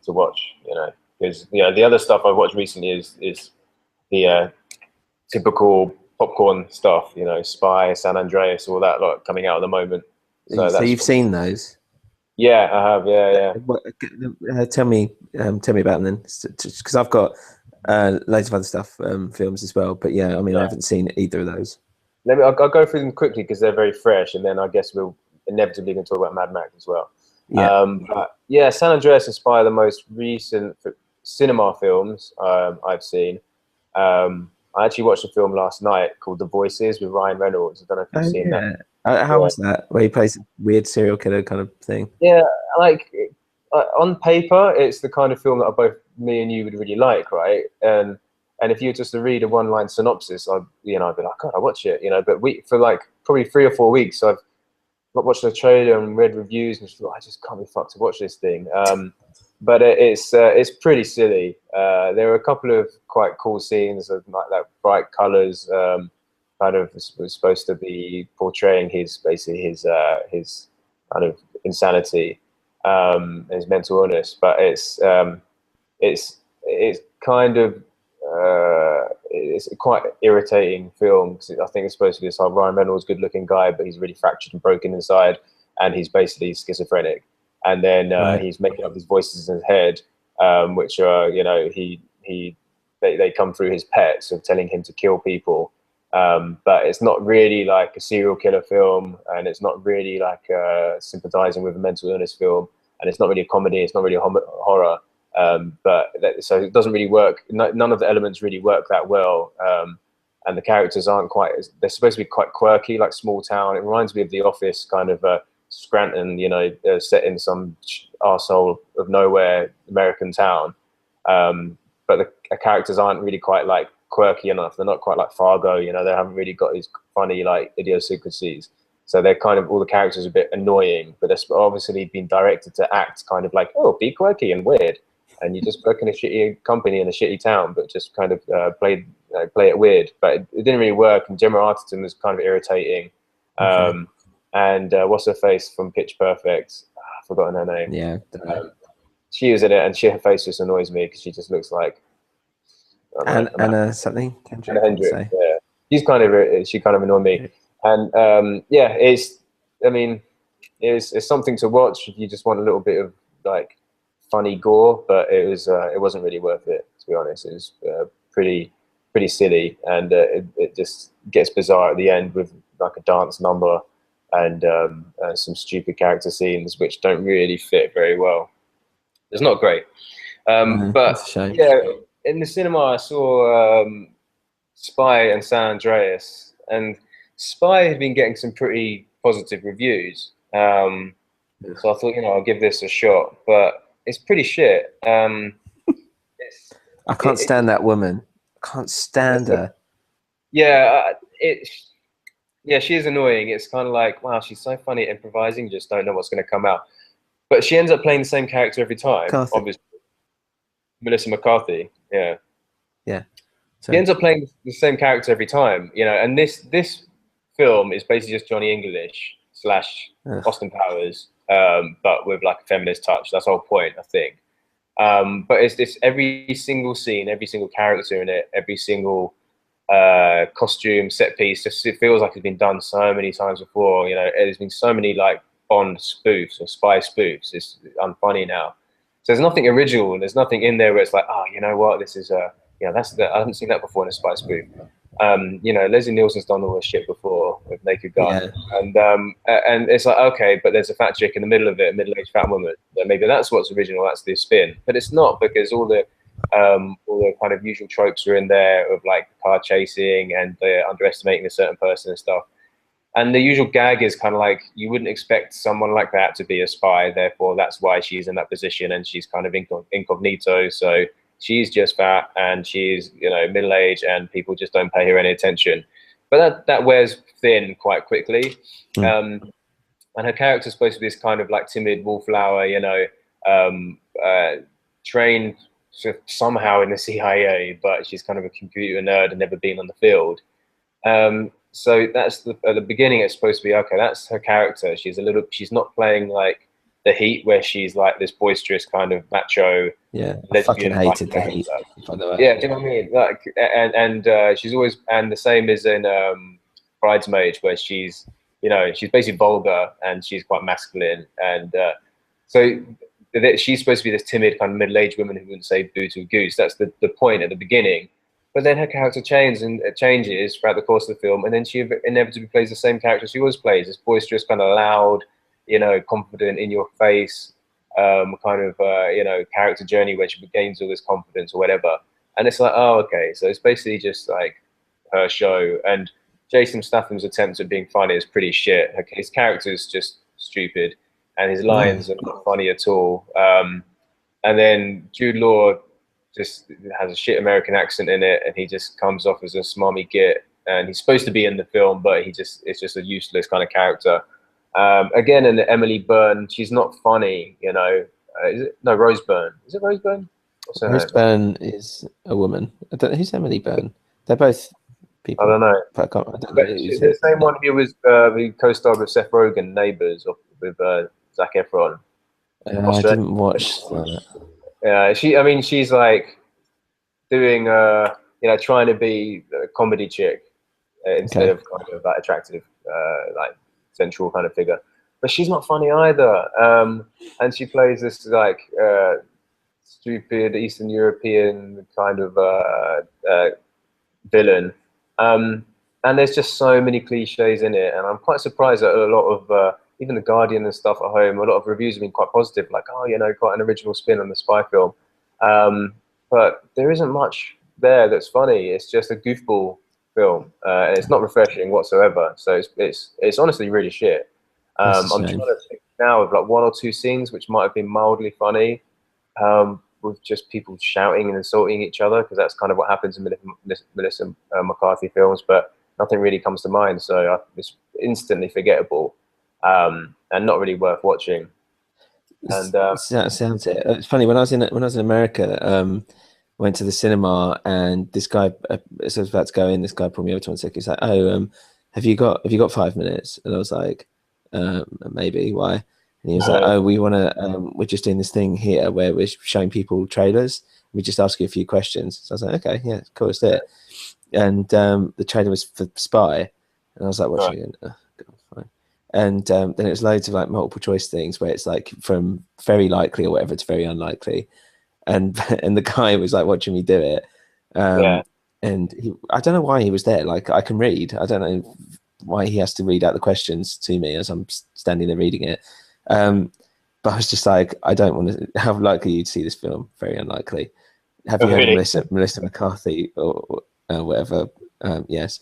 to watch. You know, because the other stuff I've watched recently is the typical popcorn stuff. You know, Spy, San Andreas, all that lot coming out at the moment. So so that's you've seen those. yeah, I have. Yeah, yeah. Tell me about them then, because I've got loads of other stuff, films as well. But yeah, I mean, I Yeah. haven't seen either of those. I'll go through them quickly because they're very fresh, and then I guess we'll inevitably going to talk about Mad Max as well. Yeah. But yeah, San Andreas and Spy are the most recent cinema films I've seen. I actually watched a film last night called The Voices with Ryan Reynolds. I don't know if you've Oh seen that. yeah. How Yeah, was that? Where he plays a weird serial killer kind of thing. yeah. Like on paper, it's the kind of film that both me and you would really like, right? And if you were just to read a one-line synopsis, I'd be like, God, I watch it, you know. But for like probably 3 or 4 weeks, I've not watched the trailer and read reviews and just thought, I just can't be fucked to watch this thing. But it's pretty silly. There are a couple of quite cool scenes of like that bright colors. Kind of was supposed to be portraying his kind of insanity, his mental illness. But it's kind of it's a quite irritating film because I think it's supposed to be this whole Ryan Reynolds good-looking guy, but he's really fractured and broken inside, and he's basically schizophrenic. And then Right. he's making up these voices in his head, which are, you know, they come through his pets of telling him to kill people. But it's not really like a serial killer film, and it's not really like sympathizing with a mental illness film, and it's not really a comedy. It's not really a horror. So it doesn't really work. None of the elements really work that well. And the characters aren't quite. They're supposed to be quite quirky, like small town. It reminds me of The Office, kind of Scranton, set in some arsehole of nowhere American town. But the characters aren't really quite like quirky enough. They're not quite like Fargo. They haven't really got these funny like idiosyncrasies. So they're kind of, all the characters are a bit annoying, but they're obviously been directed to act kind of like, oh, be quirky and weird, and you just work in a shitty company in a shitty town, but just kind of play it weird. But it didn't really work. And Gemma Arterton was kind of irritating. Okay. And what's her face from Pitch Perfect? I've forgotten her name. Yeah. She was in it, and her face just annoys me because she just looks like Anna something. Anna Hendrick. Yeah, she kind of annoyed me. And yeah, it's something to watch if you just want a little bit of like funny gore, but it wasn't really worth it, to be honest. It was pretty silly, and it just gets bizarre at the end with like a dance number and some stupid character scenes which don't really fit very well. It's not great. But that's a shame. yeah, in the cinema I saw Spy and San Andreas, and Spy had been getting some pretty positive reviews. So I thought, I'll give this a shot, but it's pretty shit. I can't stand that woman. I can't stand her. Yeah, she is annoying. It's kind of like, wow, she's so funny at improvising, you just don't know what's going to come out. But she ends up playing the same character every time. Obviously, Melissa McCarthy. Yeah. She ends up playing the same character every time, And this film is basically just Johnny English / Austin Powers, but with like a feminist touch. That's the whole point, I think. But it's this, every single scene, every single character in it, every single costume, set piece, it feels like it's been done so many times before. There's been so many like Bond spoofs or spy spoofs. It's unfunny now. So there's nothing original. There's nothing in there where it's like, oh, you know what, this is I haven't seen that before in a spy spoof. Leslie Nielsen's done all this shit before with Naked Gun, and it's like, okay, but there's a fat chick in the middle of it, a middle-aged fat woman. Maybe that's what's original. That's the spin, but it's not, because all the kind of usual tropes are in there of like car chasing and underestimating a certain person and stuff. And the usual gag is kind of like, you wouldn't expect someone like that to be a spy, therefore that's why she's in that position, and she's kind of incognito. So she's just fat and she's middle-aged, and people just don't pay her any attention. But that wears thin quite quickly. And her character's supposed to be this kind of like timid wallflower, trained somehow in the CIA, but she's kind of a computer nerd and never been on the field. So that's at the beginning, it's supposed to be, okay, that's her character. She's not playing like the Heat, where she's like this boisterous kind of macho. Yeah, I fucking hated the Heat. Yeah, do you know what I mean? Like, and she's always, and the same as in Bridesmaids, where she's she's basically vulgar and she's quite masculine, and so she's supposed to be this timid kind of middle-aged woman who wouldn't say boo to a goose. That's the point at the beginning. But then her character changes throughout the course of the film, and then she inevitably plays the same character she always plays, this boisterous, kind of loud, confident, in your face, kind of character journey where she gains all this confidence or whatever. And it's like, oh, okay, so it's basically just like her show. And Jason Statham's attempts at being funny is pretty shit. His character is just stupid, and his lines are not funny at all. And then Jude Law just has a shit American accent in it, and he just comes off as a smarmy git. And he's supposed to be in the film, but it's just a useless kind of character. Again, in Emily Byrne, she's not funny, Is it? No, Rose Byrne. Is it Rose Byrne? Rose Byrne is a woman. I don't know, who's Emily Byrne? They're both people. I don't know. But I don't know she's the same one who was who co-starred with Seth Rogen, Neighbours, with Zac Efron. I didn't watch that. Yeah, she's like doing, trying to be a comedy chick instead of kind of that attractive, like central kind of figure. But she's not funny either. And she plays this like stupid Eastern European kind of villain. And and there's just so many cliches in it, and I'm quite surprised that a lot of even the Guardian and stuff at home, a lot of reviews have been quite positive, like, oh, you know, quite an original spin on the spy film. But there isn't much there that's funny. It's just a goofball film, and it's not refreshing whatsoever. So it's honestly really shit. That's a I'm trying shame. to think now of like one or two scenes which might have been mildly funny, with just people shouting and insulting each other, because that's kind of what happens in Melissa McCarthy films. But nothing really comes to mind, so it's instantly forgettable, and not really worth watching. And That sounds it. It's funny when I was in America. Went to the cinema and this guy, as I was about to go in, this guy pulled me over to one second. He's like, "Oh, have you got 5 minutes?" And I was like, "Maybe. Why?" And he was like, "Oh, we're just doing this thing here where we're showing people trailers. We just ask you a few questions." So I was like, "Okay, yeah, cool, let's do it." And the trailer was for Spy, and I was like watching it. Oh, God, fine. And then it was loads of like multiple choice things where it's like from very likely or whatever to very unlikely. And the guy was like watching me do it, yeah, and I don't know why he was there. Like, I can read. I don't know why he has to read out the questions to me as I'm standing there reading it. But I was just like, I don't want to. How likely you to see this film? Very unlikely. Have you heard of really. Melissa McCarthy or whatever? Yes.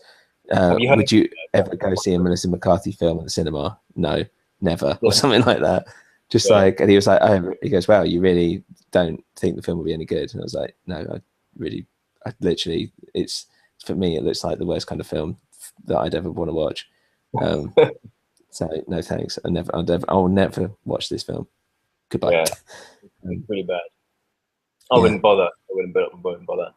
Have you heard? Would you ever go see a Melissa McCarthy film at the cinema? No, never, or Yeah, something like that. Just yeah. like, and he was like, oh, he goes, wow, you really don't think the film will be any good? And I was like, no, I literally, it's, for me, it looks like the worst kind of film that I'd ever want to watch. So no thanks. I'll never watch this film. Goodbye. Yeah, pretty bad. I Yeah. wouldn't bother. I wouldn't bother.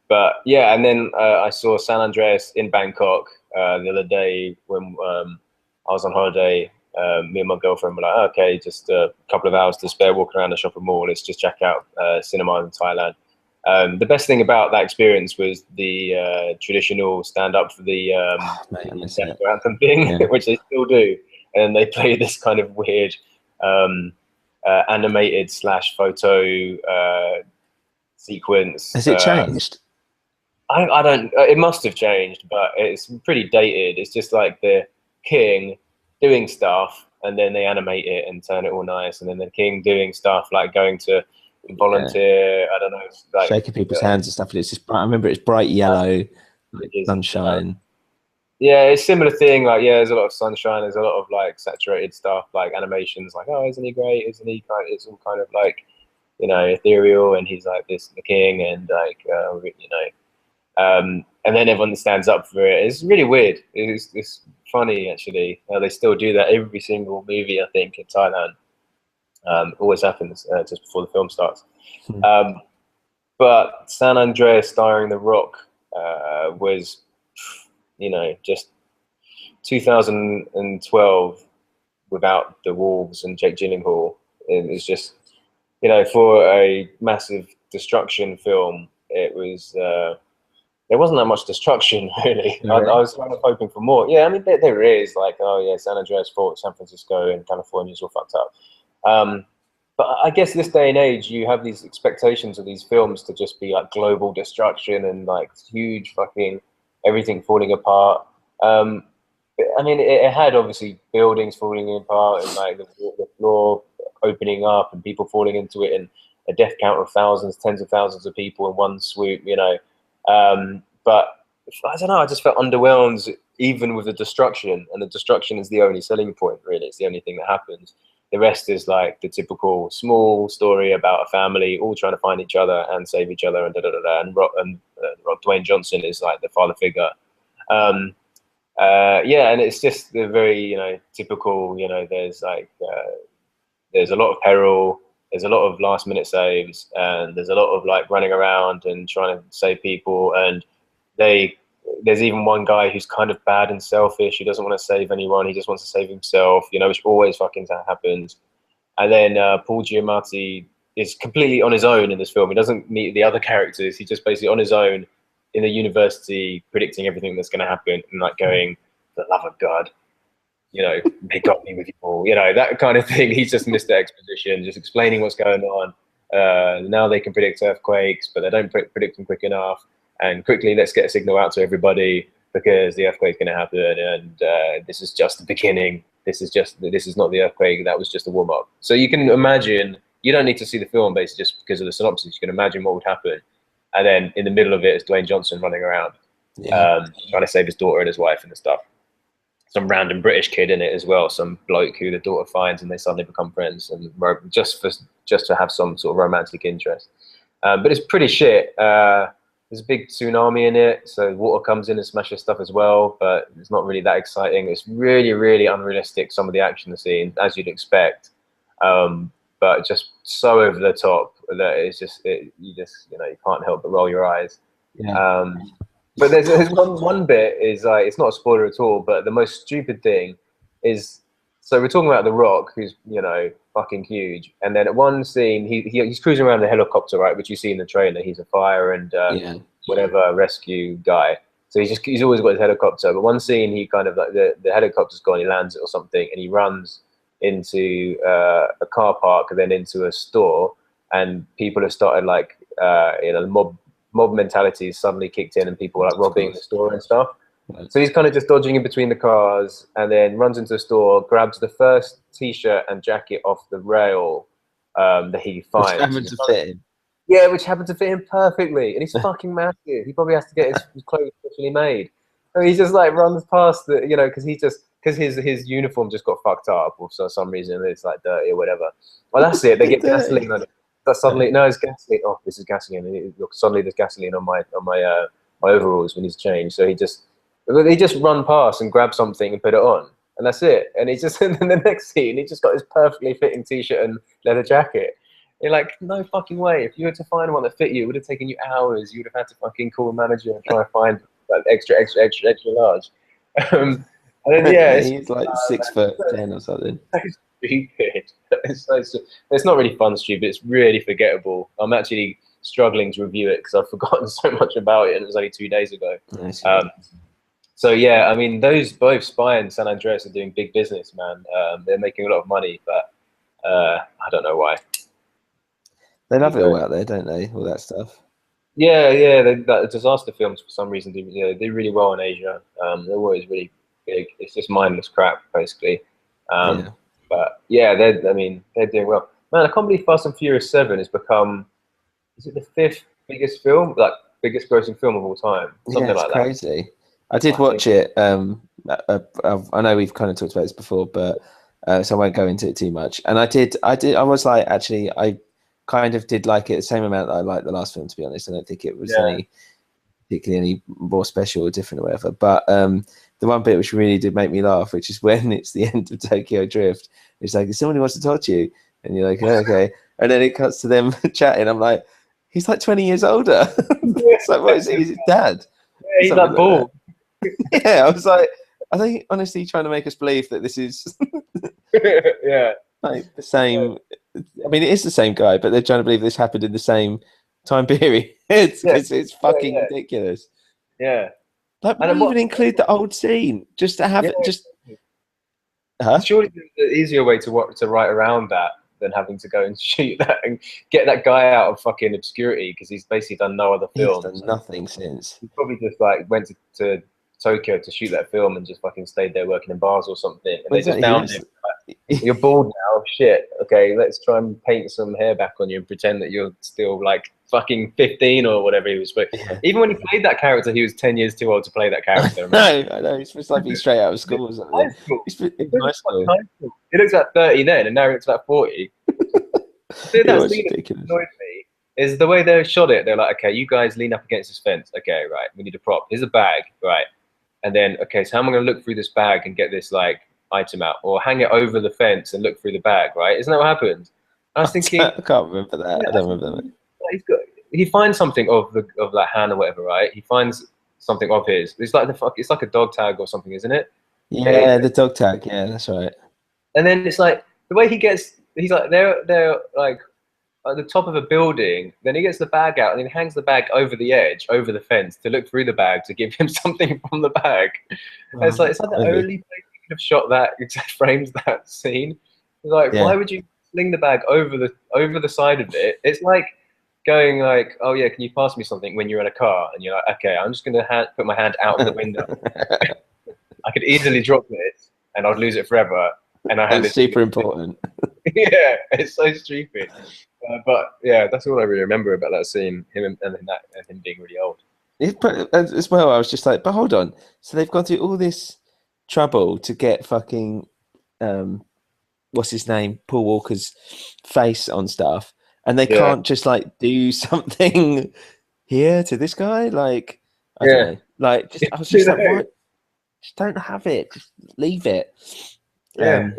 But yeah, and then I saw San Andreas in Bangkok the other day when I was on holiday. Me and my girlfriend were like, okay, just a couple of hours to spare, walking around the shopping mall. Let's just check out cinema in Thailand. The best thing about that experience was the traditional stand up for the Mate, I miss national it. anthem thing, Yeah. which they still do. And they play this kind of weird animated / photo sequence. Has it changed? I don't. It must have changed, but it's pretty dated. It's just like the king doing stuff, and then they animate it and turn it all nice, and then the king doing stuff like going to Yeah. volunteer. I don't know, like Shaking people's hands and stuff. And it's just, I remember it's bright yellow, like is, sunshine. yeah, it's similar thing. Like, yeah, there's a lot of sunshine. There's a lot of like saturated stuff, like animations. Like, oh, isn't he great? Isn't he kind? It's all kind of like, you know, ethereal, and he's like this, the king, and like, you know. And then everyone stands up for it. It's really weird. It's funny, actually. They still do that every single movie, I think, in Thailand. Always happens just before the film starts. But San Andreas starring The Rock was, you know, just 2012 without the Wolves and Jake Gyllenhaal. It was just, you know, for a massive destruction film, it was... there wasn't that much destruction, really. Oh, really? I was kind of hoping for more. Yeah, I mean, there is, like, oh yeah, San Andreas fought San Francisco and California's all fucked up. But I guess this day and age, you have these expectations of these films to just be like global destruction and like huge fucking everything falling apart. I mean, it had obviously buildings falling apart and like the floor opening up and people falling into it and a death count of thousands, tens of thousands of people in one swoop, you know. But I don't know, I just felt underwhelmed even with the destruction, and the destruction is the only selling point, really. It's the only thing that happens. The rest is like the typical small story about a family all trying to find each other and save each other, and da da da da. And Dwayne Johnson is like the father figure. Yeah, and it's just the very, you know, typical, you know, there's like there's a lot of peril, there's a lot of last minute saves, and there's a lot of like running around and trying to save people. And there's even one guy who's kind of bad and selfish. He doesn't want to save anyone. He just wants to save himself, you know, which always fucking happens. And then Paul Giamatti is completely on his own in this film. He doesn't meet the other characters. He's just basically on his own in the university, predicting everything that's going to happen and like going, for the love of God, you know, they got me with you all, you know, that kind of thing. He's just Mr. Exposition, just explaining what's going on. Now they can predict earthquakes, but they don't predict them quick enough. And quickly, let's get a signal out to everybody. because the earthquake's going to happen, and this is just the beginning. This is not the earthquake. That was just a warm up. So you can imagine. You don't need to see the film basically just because of the synopsis. You can imagine what would happen, and then in the middle of it is Dwayne Johnson running around, trying to save his daughter and his wife and stuff. Some random British kid in it as well, some bloke who the daughter finds, and they suddenly become friends, and just to have some sort of romantic interest. But it's pretty shit. There's a big tsunami in it, so water comes in and smashes stuff as well. But it's not really that exciting. It's really, really unrealistic. Some of the action scenes, as you'd expect, but just so over the top that you can't help but roll your eyes. Yeah. But there's one bit is like, it's not a spoiler at all, but the most stupid thing is, so we're talking about The Rock, who's fucking huge, and then at one scene he's cruising around in a helicopter, right, which you see in the trailer. He's a fire and whatever rescue guy, so he's always got his helicopter. But one scene he kind of like the helicopter's gone, he lands it or something, and he runs into a car park and then into a store, and people have started like mob mentality is suddenly kicked in, and people are like robbing the store and stuff. So he's kind of just dodging in between the cars, and then runs into the store, grabs the first t-shirt and jacket off the rail that he finds. Which happened to fit him. Yeah, which happened to fit him perfectly, and he's fucking massive. He probably has to get his clothes specially made. And he just like runs past the, because his uniform just got fucked up, or for some reason it's like dirty or whatever. Well, that's it. They get gasoline on it. But suddenly, no, it's gasoline. Oh, this is gasoline. Suddenly, there's gasoline on my overalls when he's changed. So he just run past and grab something and put it on, and that's it. And and then the next scene, he just got his perfectly fitting t-shirt and leather jacket. You're like, no fucking way. If you were to find one that fit you, it would have taken you hours. You would have had to fucking call a manager and try and find like extra large. And then he's like 6'10" or something. Stupid. It's not really fun, stupid. It's really forgettable. I'm actually struggling to review it because I've forgotten so much about it, and it was only 2 days ago. Nice. So yeah, I mean, both Spy and San Andreas are doing big business, man. They're making a lot of money, but I don't know why. They love it all out there, don't they? All that stuff. Yeah. The disaster films, for some reason, do really well in Asia. They're always really big. It's just mindless crap, basically. But yeah, they're doing well. Man, I can't believe Fast and Furious 7 has become, is it the 5th biggest film, like biggest grossing film of all time? Something like crazy. That. I did watch it. I know we've kind of talked about this before, but so I won't go into it too much. And I was like, actually, I kind of did like it the same amount that I liked the last film, to be honest. I don't think it was particularly any more special or different or whatever. But the one bit which really did make me laugh, which is when it's the end of Tokyo Drift, it's like, if somebody wants to talk to you, and you're like, oh, okay. And then it cuts to them chatting. I'm like, he's like 20 years older. It's like, what is it? He's his dad. Yeah, he's that bald. Yeah, I was like, are they honestly trying to make us believe that this is like the same? I mean, it is the same guy, but they're trying to believe this happened in the same time period. It's fucking ridiculous. Yeah. Like, why even include the old scene just to have it? Just surely there's an easier way to write around that than having to go and shoot that and get that guy out of fucking obscurity, because he's basically done no other films. He's done nothing since. He probably just like went to Tokyo to shoot that film and just fucking stayed there working in bars or something. And they just found him. Like, you're bald now, shit. Okay, let's try and paint some hair back on you and pretend that you're still like fucking 15 or whatever he was. But even when he played that character, he was 10 years too old to play that character. No, I know. He's supposed to like be straight out of school or something. High school. He looks like 30 then, and now he looks like 40. That scene ridiculous. Annoyed me is the way they shot it. They're like, okay, you guys lean up against this fence. Okay, right. We need a prop. Here's a bag, right? And then, okay, so how am I going to look through this bag and get this like item out, or hang it over the fence and look through the bag, right? Isn't that what happened? I was thinking, I can't remember that. I don't remember that. He finds something of that hand or whatever, right? He finds something of his. It's like it's like a dog tag or something, isn't it? Yeah, the dog tag. Yeah, that's right. And then it's like the way he's like they're like at the top of a building. Then he gets the bag out and then hangs the bag over the edge, over the fence, to look through the bag to give him something from the bag. It's like the only place you could have shot that exact frames that scene. It's like, why would you sling the bag over the side of it? It's like going like, oh yeah, can you pass me something when you're in a car? And you're like, okay, I'm just gonna put my hand out of the window. I could easily drop this and I'd lose it forever. And I had It's this. super important. Yeah, it's so stupid. But yeah, that's all I really remember about that scene. Him and him being really old. But as well, I was just like, but hold on. So they've gone through all this trouble to get fucking what's his name, Paul Walker's face on stuff, and they Yeah, can't just like do something here to this guy. Like I don't yeah. know. Like just I was You just like, know? what? Just don't have it. Just leave it. Yeah,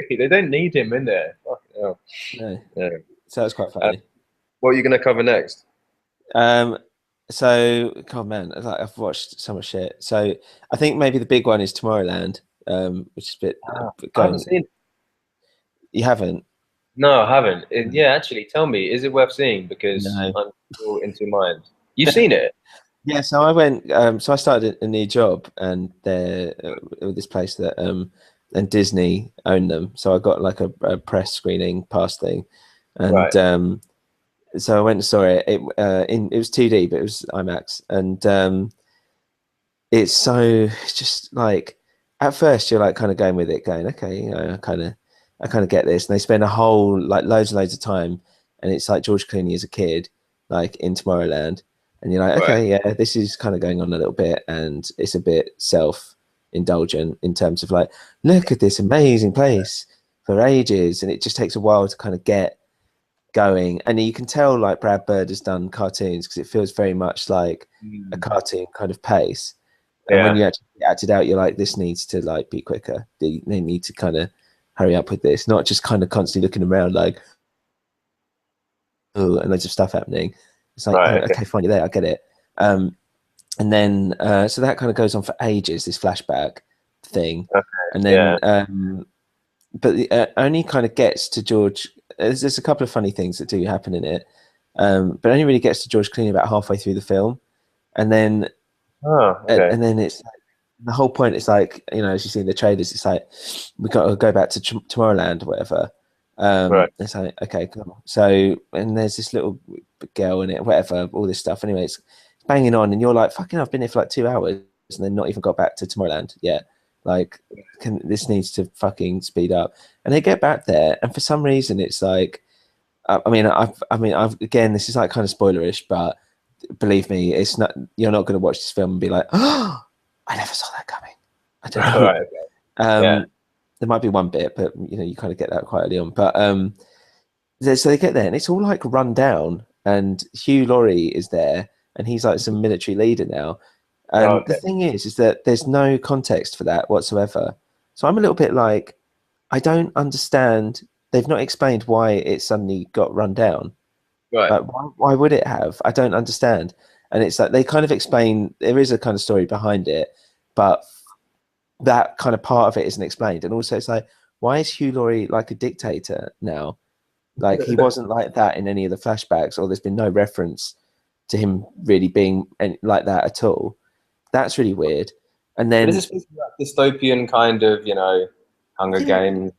they don't need him in there. Fucking hell. No. Yeah. So it's quite Uh, funny. what are you going to cover next? Um, so God, man, like I've watched so much shit. So I think maybe the big one is Tomorrowland, which is a bit I haven't going. seen it. You haven't? No, I haven't. No. Yeah, actually, tell me, is it worth seeing? Because No. I'm still into mind. You've seen it? Yeah, so I went. So I started a new job, and they're this place that and Disney own them. So I got like a press screening pass thing, and Right. so I went and saw it. It was 2D, but it was IMAX, and it's just like at first you're like kind of going with it, going okay, I kind of get this, and they spend a whole like loads and loads of time, and it's like George Clooney as a kid, like in Tomorrowland, and you're like Right. okay, yeah, this is kind of going on a little bit, and it's a bit self-indulgent in terms of like look at this amazing place for ages, and it just takes a while to kind of get going, and you can tell like Brad Bird has done cartoons because it feels very much like a Mm. cartoon kind of pace. And when Yeah. you actually act it out, you're like, this needs to like be quicker. They need to kind of hurry up with this, not just kind of constantly looking around like, oh, and loads of stuff happening. It's like, oh, Right. Okay. okay, fine, you're there, I get it. And then so that kind of goes on for ages, this flashback thing, Okay. and Yeah. then but it only kind of gets to George. There's a couple of funny things that do happen in it, but only really gets to George Clooney about halfway through the film, and then Oh, okay. and then it's the whole point is like, as you see in the trailers, it's like we got to go back to Tomorrowland or whatever. Right. It's like okay, cool. So and there's this little girl in it, whatever, all this stuff. Anyway, it's banging on, and you're like, fucking, I've been here for like 2 hours, and then not even got back to Tomorrowland yet. Like, this needs to fucking speed up. And they get back there, and for some reason, it's like, I've again, this is like kind of spoilerish, but believe me, it's not. You're not going to watch this film and be like, oh, I never saw that coming. I don't know. Right. Okay. Yeah. There might be one bit, but you kind of get that quite early on. But so they get there, and it's all like run down, and Hugh Laurie is there, and he's like some military leader now. Oh, And the okay. thing is that there's no context for that whatsoever. So I'm a little bit like, I don't understand. They've not explained why it suddenly got run down. Right. Like, why would it have? I don't understand. And it's like they kind of explain there is a kind of story behind it, but that kind of part of it isn't explained. And also, it's like, why is Hugh Laurie like a dictator now? Like, he wasn't like that in any of the flashbacks, or there's been no reference to him really being like that at all. That's really weird. And But is then this supposed to be like dystopian kind of, Hunger yeah, Games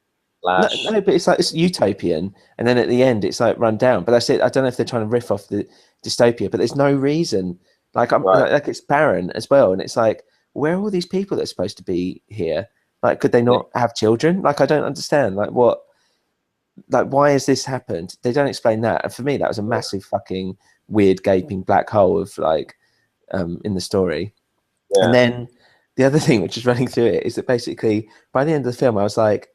no, slash? no, but it's like it's utopian, and then at the end it's like run down. But that's it. I don't know if they're trying to riff off the dystopia, but there's no reason. Like I'm Right. like it's barren as well, and it's like where are all these people that are supposed to be here? Like, could they Yeah. not have children? Like, I don't understand. Like, what? Like, why has this happened? They don't explain that, and for me, that was a massive fucking weird gaping black hole of like in the story. And Yeah. then the other thing which is running through it is that basically by the end of the film, I was like,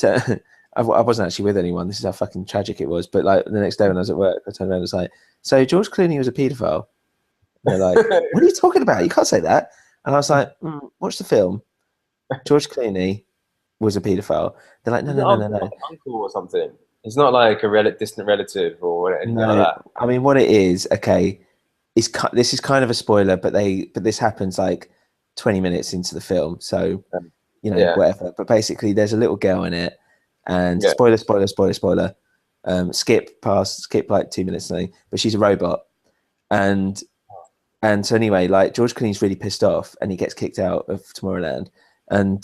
I wasn't actually with anyone. This is how fucking tragic it was. But like the next day when I was at work, I turned around and was like, so George Clooney was a paedophile. And they're like, what are you talking about? You can't say that. And I was like, watch the film. George Clooney was a paedophile. They're like, no, He's no, not no, no, like no. an uncle or something. He's not like a distant relative or anything like No, that. I mean, what it is, okay, this is kind of a spoiler, but this happens like 20 minutes into the film. So Yeah. whatever. But basically, there's a little girl in it, and Yeah. spoiler, spoiler, spoiler, spoiler. Skip like 2 minutes, something. But she's a robot, and so anyway, like George Clooney's really pissed off, and he gets kicked out of Tomorrowland, and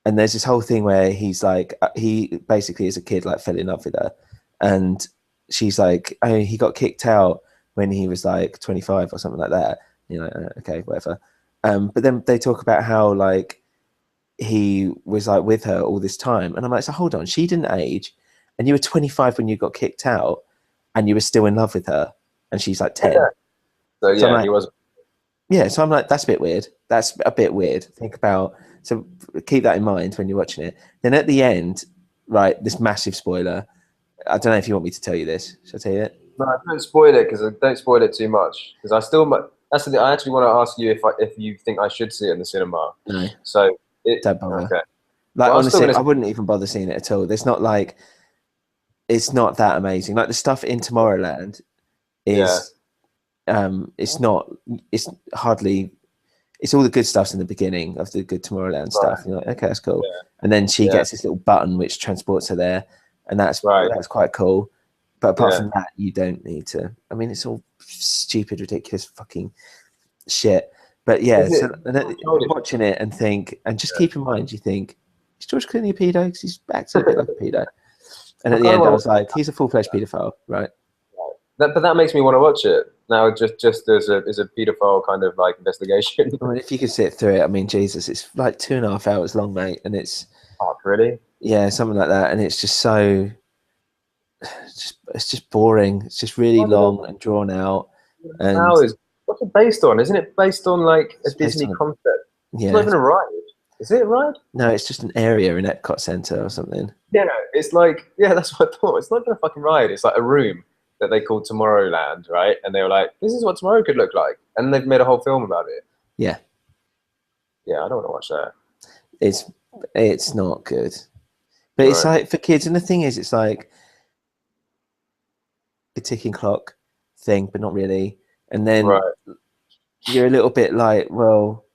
there's this whole thing where he's like, he basically as a kid like fell in love with her, and she's like, oh, he got kicked out when he was like 25 or something like that. You know, okay, whatever. But then they talk about how like he was like with her all this time, and I'm like, so hold on, she didn't age, and you were 25 when you got kicked out, and you were still in love with her, and she's like 10. Yeah. So So I'm yeah, like, he was. yeah, so I'm like, that's a bit weird. That's a bit weird. Think about, so keep that in mind when you're watching it. Then at the end, right, this massive spoiler. I don't know if you want me to tell you this. Should I tell you it? No, don't spoil it, because don't spoil it too much, because I still. That's the thing. I actually want to ask you if you think I should see it in the cinema. No, So it don't bother. okay. Like Well, I'm still honestly, gonna. I wouldn't even bother seeing it at all. There's not like it's not that amazing. Like the stuff in Tomorrowland Yeah. is it's not it's hardly it's all the good stuff's in the beginning of the good Tomorrowland stuff. Right. You're like, okay, that's cool. Yeah. And then she Yeah. gets this little button which transports her there, and that's Right. quite cool. But apart Yeah. from that, you don't need to. I mean, it's all stupid, ridiculous, fucking shit. But yeah, Is so it? and then watching it and think, and just keep in mind, you think, is George Clooney a pedo? Because he's acting a bit like a pedo. And I at the kind of end, I want was like, he's a full-fledged pedophile, right? that, but that makes me want to watch it now. Just as a pedophile kind of like investigation. I mean, if you could sit through it, I mean, Jesus, it's like 2.5 hours long, mate, and it's Oh, really? yeah, something like that, and it's just so, it's just boring. It's just really long and drawn out, and How is what's it based on? Isn't it based on like a it's based Disney on concept? It's not yeah, even a ride. Is it a ride? no, it's just an area in Epcot Center or something. Yeah, it's like yeah, that's what I thought. It's not even a fucking ride. It's like a room that they called Tomorrowland, right? And they were like, this is what tomorrow could look like, and they've made a whole film about it. Yeah, Yeah, I don't want to watch that. it's not good, but it's Right. like for kids, and the thing is, it's like a ticking clock thing, but not really. And then Right. you're a little bit like, well,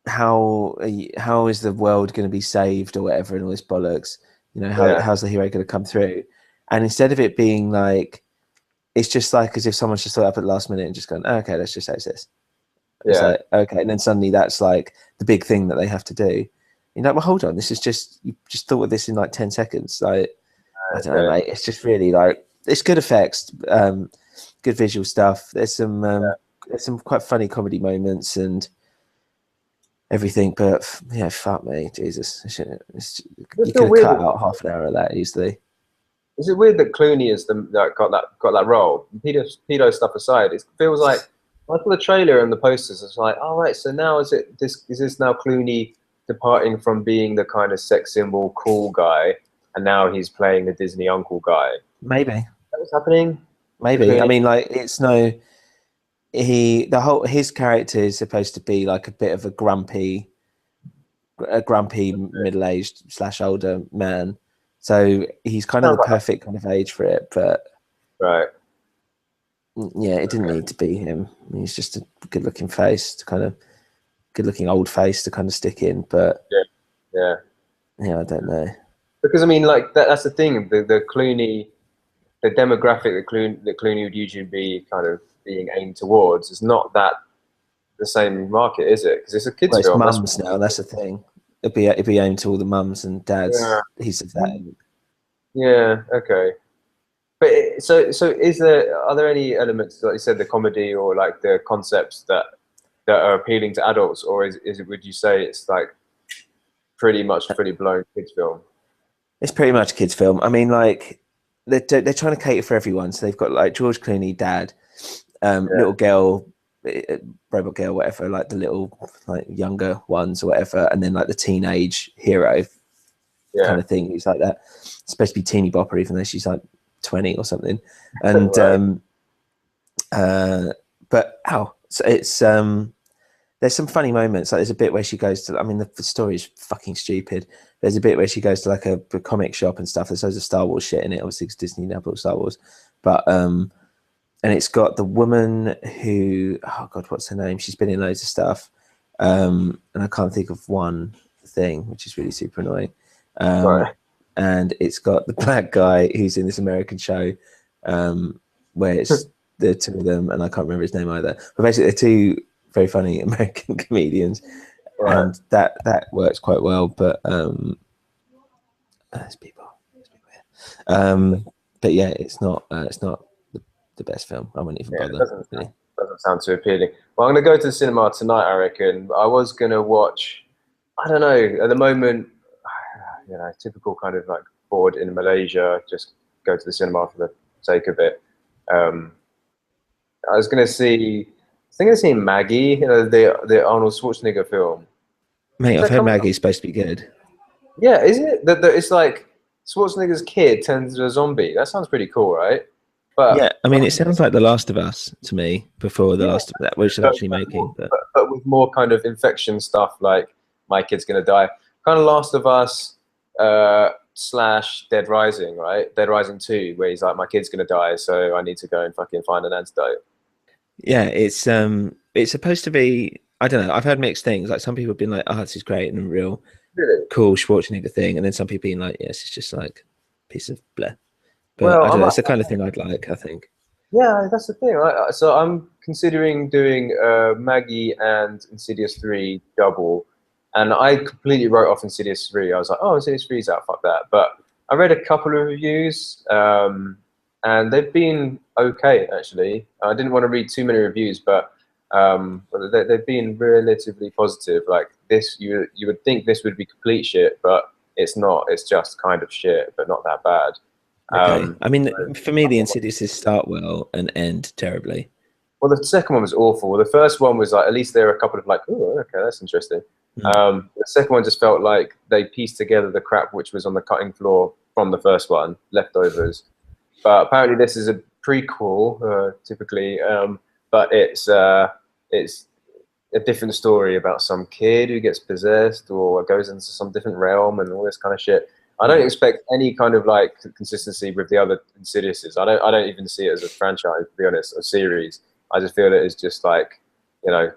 how is the world going to be saved or whatever, and all this bollocks? You know, Yeah. how's the hero going to come through? And instead of it being like, it's just like as if someone's just thought up at the last minute and just gone, oh, okay, let's just say this. It's Yeah. like, okay, and then suddenly that's like the big thing that they have to do. You're like, well, hold on, this is just you just thought of this in like 10 seconds. Like, I don't know, Okay. mate. It's just really like it's good effects, good visual stuff. There's some quite funny comedy moments and everything, but yeah, fuck me, Jesus, It's you still could have weird. cut out half an hour of that easily. Is it weird that Clooney is the that got that role? Pedo stuff aside, it feels like I saw the trailer and the posters. It's like, all right, so now is this now Clooney departing from being the kind of sex symbol cool guy, and now he's playing the Disney uncle guy? Is Maybe, that what's happening? maybe. I Clooney? mean, like it's no. His character is supposed to be like a bit of a grumpy middle-aged / older man, so he's kind of Sounds the like perfect kind of age for it. But right. yeah, it didn't need to be him. He's just a good-looking face to kind of good-looking old face to kind of stick in. But Yeah, yeah. yeah, I don't know. Because I mean, like that's the thing. The Clooney, the demographic that Clooney would usually be kind of being aimed towards is not that the same market, is it? Because it's a kids' Well, it's film. That's mums now. That's the thing. It'd be aimed to all the mums and dads. yeah, He's of that. yeah, okay. But so are there any elements, like you said, the comedy or like the concepts that are appealing to adults, or is it? Would you say it's like pretty much fully blown kids' film? It's pretty much a kids' film. I mean, like they're trying to cater for everyone. So they've got like George Clooney, dad, Yeah, little girl, robot girl, whatever, like the little like younger ones or whatever, and then like the teenage hero yeah, kind of thing. Who's like that. It's supposed to be teeny bopper, even though she's like 20 or something. And right, but so it's there's some funny moments. Like there's a bit where she goes to. I mean, the story is fucking stupid. There's a bit where she goes to like a comic shop and stuff. There's loads of Star Wars shit in it. Obviously, it's Disney now bought Star Wars, but and it's got the woman who, oh god, what's her name? She's been in loads of stuff, and I can't think of one thing, which is really super annoying. right. And it's got the black guy who's in this American show, where it's the two of them, and I can't remember his name either. But basically, they're two very funny American comedians, Right. and that works quite well. But there's people here. but yeah, it's not the best film. I wouldn't even Yeah, it bother. Really. doesn't sound too appealing. Well, I'm gonna go to the cinema tonight, I reckon. I was gonna watch. I don't know. At the moment, typical kind of like bored in Malaysia, just go to the cinema for the sake of it. Um, I was gonna see. I think I see Maggie, the Arnold Schwarzenegger film. Mate, Is I've that heard coming up? Maggie's supposed to be good. Yeah, isn't it? That it's like Schwarzenegger's kid turns into a zombie. That sounds pretty cool, right? Yeah, But I mean, it sounds like The Last of Us to me before The yeah, Last of that, which is but, actually making. But but with more kind of infection stuff, like my kid's gonna die. Kind of Last of Us slash Dead Rising, right? Dead Rising 2, where he's like, my kid's gonna die, so I need to go and fucking find an antidote. yeah, it's supposed to be. I don't know. I've heard mixed things. Like some people have been like, "Oh, this is great and a real Really? cool Schwarzenegger thing," and then some people being like, "Yes, it's just like a piece of bleh." But Well, I I don't know. might. It's the kind of thing I'd like. I think. Yeah, that's the thing. So I'm considering doing Maggie and Insidious 3 double, and I completely wrote off Insidious 3. I was like, oh, Insidious 3's out, fuck that. But I read a couple of reviews, and they've been okay, actually. I didn't want to read too many reviews, but they've been relatively positive. Like this, you would think this would be complete shit, but it's not. It's just kind of shit, but not that bad. Okay. Um, I mean, for me, the Insidiouses start well and end terribly. Well, the second one was awful. The first one was like, at least there were a couple of like, oh, okay, that's interesting. Mm. The second one just felt like they pieced together the crap which was on the cutting floor from the first one, leftovers. But apparently, this is a prequel, typically, but it's a different story about some kid who gets possessed or goes into some different realm and all this kind of shit. I don't Yeah. expect any kind of like consistency with the other Insidiouses. I don't even see it as a franchise, to be honest, a series. I just feel that it's just like, you know,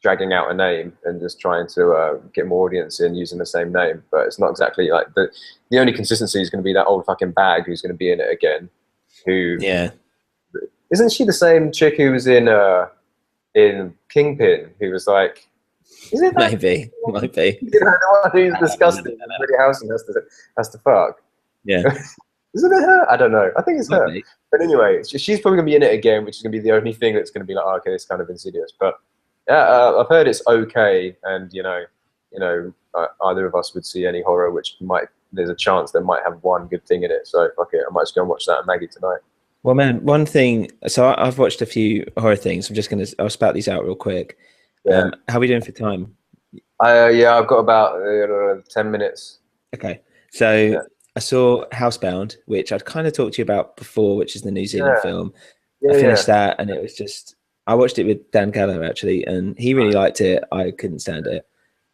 dragging out a name and just trying to get more audience in using the same name. But it's not exactly like the only consistency is going to be that old fucking bag who's going to be in it again. Who Yeah. isn't she the same chick who was in Kingpin? Who was like, is it that? Maybe. Might be. You know, the one who's disgusting and Woody Harrelson has to fuck. Yeah. Isn't it her? I don't know. I think it's Might her. be. But anyway, she's probably gonna be in it again, which is gonna be the only thing that's gonna be like, oh, okay, it's kind of Insidious. But yeah, I've heard it's okay, and either of us would see any horror, which might there's a chance there might have one good thing in it. So fuck it, I might just go and watch that at Maggie tonight. Well, man, one thing. So I've watched a few horror things. I'll spout these out real quick. Yeah, How are we doing for time? I've got about 10 minutes. Okay. So Yeah, I saw Housebound, which I'd kind of talked to you about before, which is the New Zealand yeah, film. I yeah. finished that, and it was just. I watched it with Dan Gallo actually, and he really liked it. I couldn't stand it.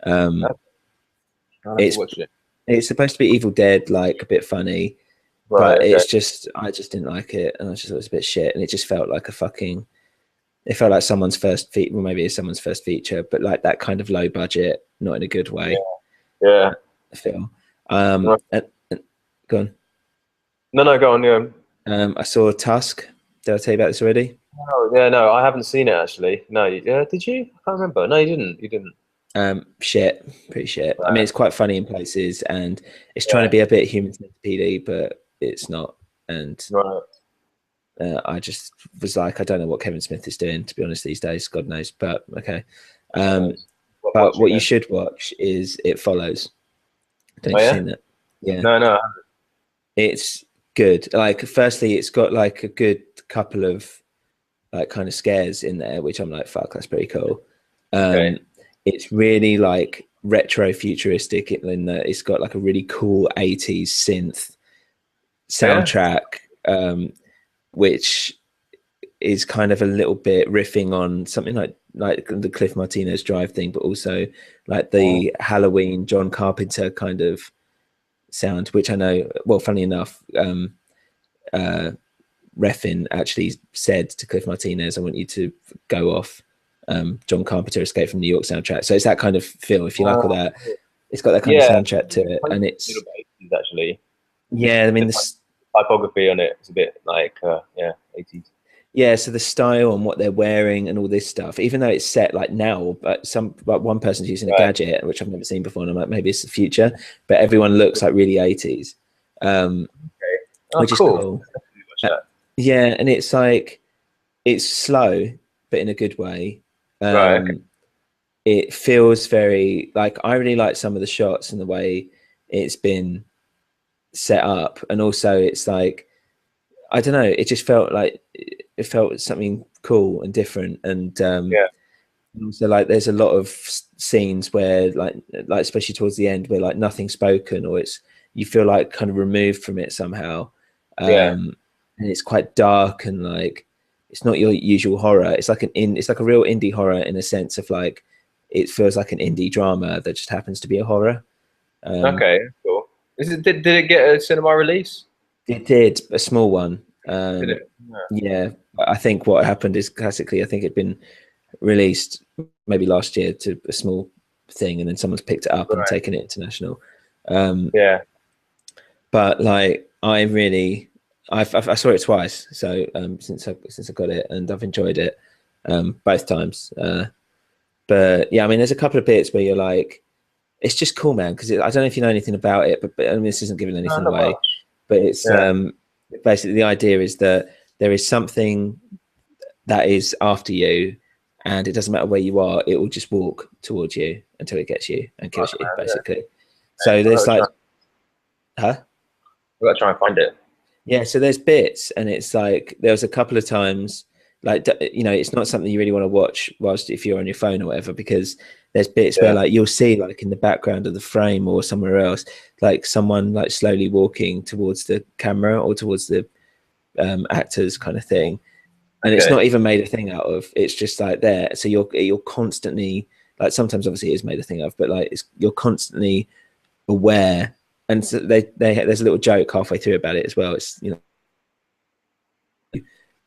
Um, I'll have to it's watch it. it's supposed to be Evil Dead, like a bit funny, Right. but Okay. it's just I just didn't like it, and I just thought it was a bit shit, and it just felt like a fucking. It felt like someone's first feature, well, maybe it's someone's first feature, but like that kind of low budget, not in a good Yeah. way Yeah. film. No, And go on. no, go on. Yeah. I saw Tusk. Did I tell you about this already? Oh, yeah, no, I haven't seen it actually. No, yeah, did you? I can't remember. No, you didn't. You didn't. Shit, pretty shit. I mean, Right. it's quite funny in places, and it's trying Yeah. to be a bit human centipede, but it's not. And Right. I just was like, I don't know what Kevin Smith is doing, to be honest, these days. God knows, but okay. So, But watching what you then. should watch is It Follows. Don't Oh you yeah. seen that? Yeah, No, no. it's good. Like, firstly, it's got like a good couple of like kind of scares in there, which I'm like, fuck, that's pretty cool. Okay. It's really like retro futuristic in that it's got like a really cool 80s synth Yeah. soundtrack, which is kind of a little bit riffing on something like the Cliff Martinez Drive thing, but also like the Halloween John Carpenter kind of sound, which I know, well, funny enough, Refn actually said to Cliff Martinez, I want you to go off John Carpenter Escape from New York soundtrack. So it's that kind of feel. If you like all that, it's got that kind of Yeah. soundtrack to it. And A it's, little bit 80s actually. yeah, I mean, The this, typography on it is a bit like yeah, 80s. yeah, so the style and what they're wearing and all this stuff, even though it's set like now, but one person's using a Right. gadget, which I've never seen before, and I'm like, maybe it's the future, but everyone looks like really 80s, Okay. Oh, which is cool. cool. watch that. Yeah, and it's like it's slow, but in a good way. Right. Okay. It feels very like I really like some of the shots and the way it's been set up, and also it's like I don't know, it just felt like it felt something cool and different, and Yeah. so like there's a lot of scenes where like especially towards the end where like nothing's spoken or it's you feel like kind of removed from it somehow, Yeah. and it's quite dark and like it's not your usual horror. It's like it's like a real indie horror in a sense of like it feels like an indie drama that just happens to be a horror. Okay. Cool. Did it get a cinema release? It did a small one. Did it? Yeah. Yeah, I think what happened is classically, I think it'd been released maybe last year to a small thing, and then someone's picked it up and Right. taken it international. Um, Yeah. but like, I saw it twice, so since I got it, and I've enjoyed it both times. But yeah, I mean, there's a couple of bits where you're like, it's just cool, man. Because I don't know if you know anything about it, but I mean, this isn't giving No, anything not away. much. But it's Yeah. basically the idea is that there is something that is after you, and it doesn't matter where you are, it will just walk towards you until it gets you and kills Right, you, man, yeah. basically. So there's like, huh? I gotta try and find it. Yeah, so there's bits, and it's like there was a couple of times, like you know, it's not something you really want to watch whilst if you're on your phone or whatever, because there's bits where Yeah. like you'll see like in the background of the frame or somewhere else, like someone like slowly walking towards the camera or towards the actors kind of thing, and it's Okay. not even made a thing out of. It's just like there, so you're constantly like sometimes obviously it is made a thing of, but like you're constantly aware. And so there's a little joke halfway through about it as well. It's you know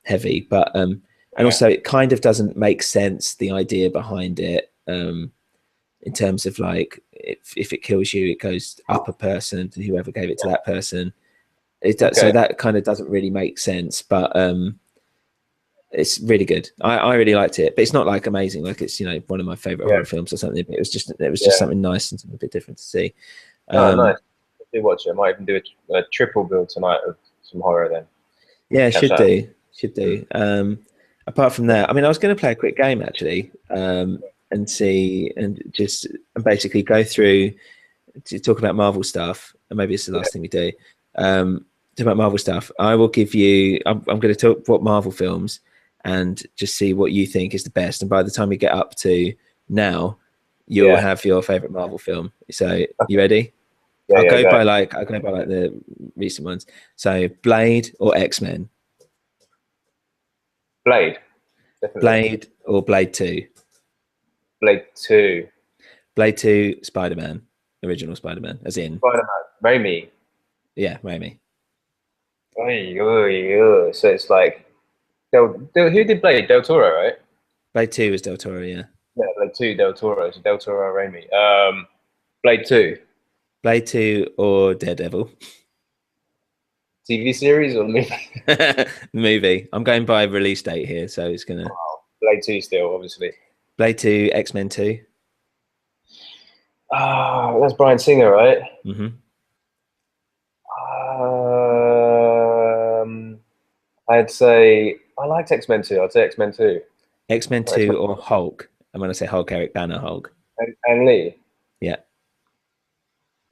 heavy, but and Yeah. also it kind of doesn't make sense the idea behind it in terms of like if it kills you, it goes up a person to whoever gave it to that person. So Okay. that kind of doesn't really make sense, but it's really good. I really liked it, but it's not like amazing. Like it's you know one of my favorite Yeah. horror films or something. It was just Yeah. something nice and something a bit different to see. Oh, nice. Um, Do watch it. I might even do a triple build tonight of some horror then. Yeah, Catch should that. do. Should Mm. do. Apart from that, I mean, I was going to play a quick game actually, and see and just and basically go through to talk about Marvel stuff, and maybe it's the Yeah. last thing we do. Talk about Marvel stuff. I will give you. I'm going to talk what Marvel films, and just see what you think is the best. And by the time we get up to now, you'll Yeah. have your favorite Marvel film. So you Okay. ready? Yeah. Yeah. Go. I'll go by like the recent ones. So Blade or X-Men. Blade. Definitely. Blade or Blade 2? Blade 2. Blade 2, Spider-Man, original Spider-Man, as in, Spider-Man. Raimi. yeah, Raimi. Oy, oy, oy. So it's like who did Blade? Del Toro, right? Blade 2 is Del Toro, yeah. Yeah, Blade 2, Del Toro. So Del Toro, Raimi. Blade 2. Blade 2 or Daredevil. TV series or movie? Movie. I'm going by release date here, so it's going to. Blade 2 still, obviously. Blade 2, X-Men 2. Ah, that's Bryan Singer, right? Mm-hmm. Um, I'd say I liked X-Men 2. I'd say X-Men 2. X-Men Or X-Men 2 or Hulk. I'm going to say Hulk, Eric Banner, Hulk. and Lee. Yeah.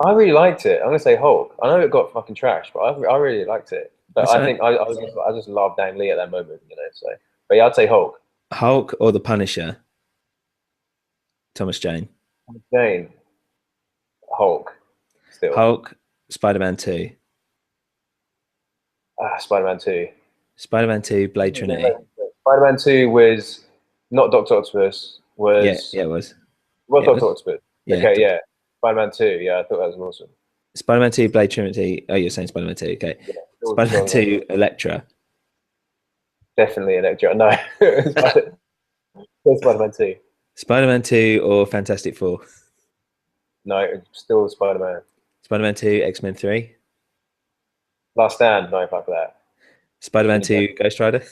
I really liked it. I'm gonna say Hulk. I know it got fucking trashed, but I really liked it. But That's I right. think I just loved Dan Lee at that moment, you know. So, but yeah, I'd say Hulk. Hulk or The Punisher, Thomas Jane. Jane, Hulk, still. Hulk, Spider-Man 2. Spider-Man 2. Spider-Man 2, Blade Trinity. Spider-Man 2 was not Doctor Octopus. Yeah, Was yeah, it was. was Yeah, it Doctor was. Octopus? Yeah, Okay, yeah. Spider-Man 2. Yeah, I thought that was awesome. Spider-Man 2, Blade Trinity. Oh, you're saying Spider-Man 2. Okay. Yeah, Spider-Man 2, Elektra. definitely Electro. No, Spider-Man 2. Spider-Man 2 or Fantastic Four. No, still Spider-Man. Spider-Man 2, X-Men 3. Last Stand. No, fuck that. Spider-Man 2, Ghost Rider.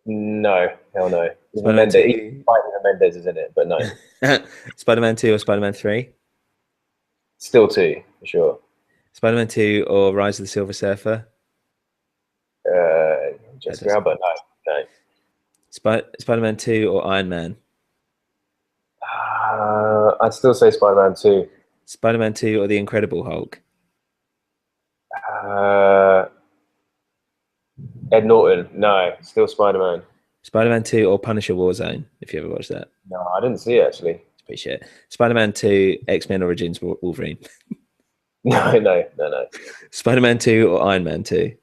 No, hell no. Even Spider-Man Mendes, even 2. Mendes is in it, but no. Spider-Man 2 or Spider-Man 3. Still two, for sure. Spider-Man 2 or Rise of the Silver Surfer. Jessica Alba. No, no. Spider-Man 2 or Iron Man? I'd still say Spider-Man 2. Spider-Man 2 or The Incredible Hulk? Uh, Ed Norton. No, still Spider-Man. Spider-Man 2 or Punisher Warzone, if you ever watched that. No, I didn't see it actually. It's pretty shit. Spider-Man 2, X-Men Origins Wolverine. No, no, no, no. Spider-Man 2 or Iron Man 2?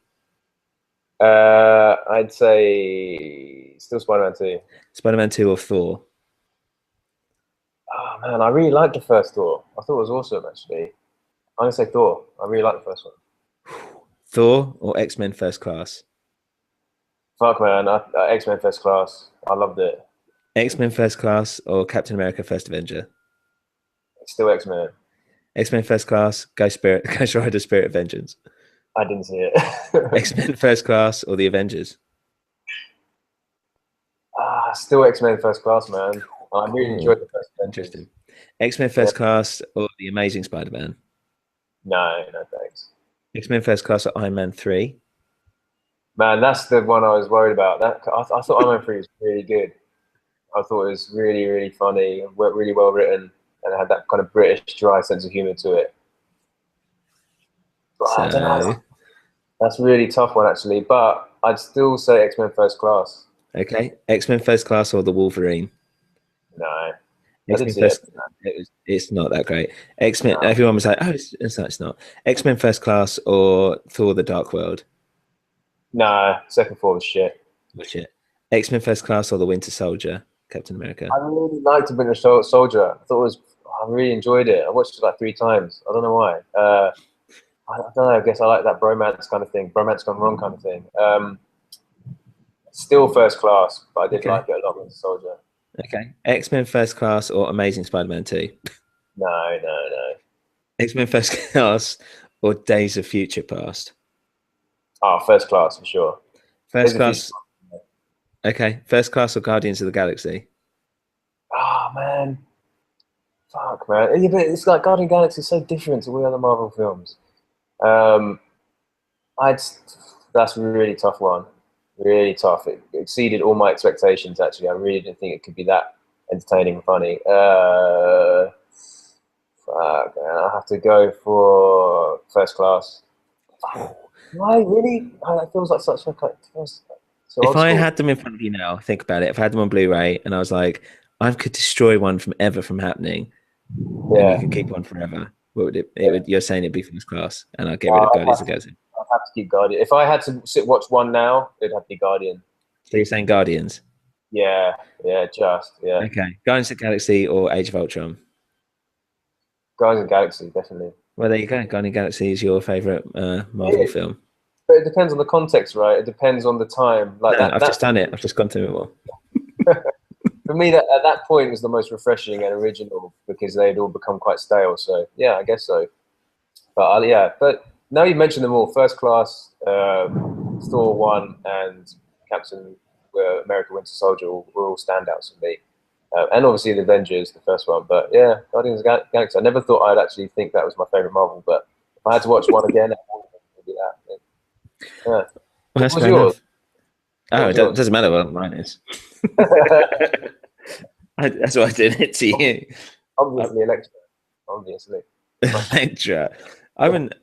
I'd say still Spider-Man 2. Spider-Man 2 or Thor? Oh man, I really liked the first Thor. I thought it was awesome actually. I'm gonna say Thor. I really like the first one. Thor or X-Men First Class? Fuck man, X-Men First Class. I loved it. X-Men First Class or Captain America First Avenger? Still X-Men. X-Men First Class, Ghost Rider Spirit of Vengeance. I didn't see it. X-Men First Class or The Avengers? Still X-Men First Class, man. I really enjoyed the first Avengers. Interesting. X-Men First Class or The Amazing Spider-Man? No, no thanks. X-Men First Class or Iron Man 3? Man, that's the one I was worried about. I thought Iron Man 3 was really good. I thought it was really, really funny, really well written, and it had that kind of British dry sense of humor to it. But I don't know. That's a really tough one, actually. But I'd still say X-Men First Class. Okay. X-Men First Class or The Wolverine? No. X-Men First. It's not that great. X-Men. No. Everyone was like, "Oh, it's not." X-Men First Class or Thor: The Dark World? No, second Thor was shit. Shit. X-Men First Class or The Winter Soldier? Captain America. I really liked The Winter Soldier. I really enjoyed it. I watched it like 3 times. I don't know why. I don't know. I guess I like that bromance kind of thing, bromance gone wrong kind of thing. Still First Class, but I did like it a lot. Winter Soldier. Okay. X-Men First Class or Amazing Spider-Man 2? No, no, no. X-Men First Class or Days of Future Past? Oh, First Class for sure. First Class. Okay. First Class or Guardians of the Galaxy? Oh man, fuck man. Yeah, but it's like Guardian of the Galaxy is so different to all the other Marvel films. That's a really tough one. Really tough. It exceeded all my expectations. Actually, I really didn't think it could be that entertaining and funny. Fuck, man. I have to go for First Class. Why really? It feels like such a so if I had them in front of you now, think about it. If I had them on Blu-ray and I was like, I could destroy one from happening, and you could keep one forever. What would it? You're saying it'd be First Class, and I'd get rid of Guardians of the Galaxy. I'd have to keep Guardian. If I had to watch one now, it'd have to be Guardian. So you're saying Guardians? Yeah. Okay, Guardians of the Galaxy or Age of Ultron? Guardians of the Galaxy, definitely. Well, there you go. Guardians of the Galaxy is your favorite Marvel film. But it depends on the context, right? It depends on the time. I've just done it. I've just gone through it all. For me, at that point, it was the most refreshing and original because they'd all become quite stale. So yeah, I guess so. But but now you mentioned them all: First Class, Thor 1, and Captain America: Winter Soldier were all standouts for me. And obviously the Avengers, the first one. But yeah, Guardians of the Galaxy. I never thought I'd actually think that was my favorite Marvel, but if I had to watch one again, it would be that. Yeah. Well, that's fair enough. Oh, it doesn't matter what mine is. That's why I did it to you. Obviously, Electra. Obviously. Electra.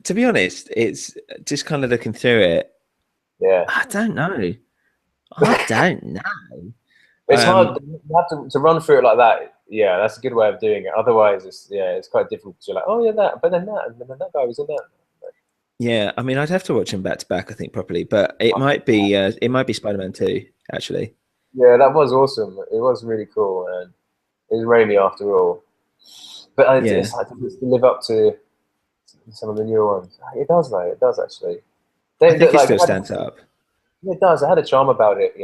To be honest, it's just kind of looking through it. Yeah. I don't know. It's hard. You have to run through it like that. Yeah, that's a good way of doing it. Otherwise, it's quite difficult. You're like, oh yeah, that, but then that, and then that guy was in that. Yeah, I mean, I'd have to watch them back to back, I think, properly. But it might be Spider-Man 2, actually. Yeah, that was awesome. It was really cool, and it was Raimi after all. But it's like to live up to some of the newer ones. It does, though. It does actually. I think it still stands up. It does. It had a charm about it,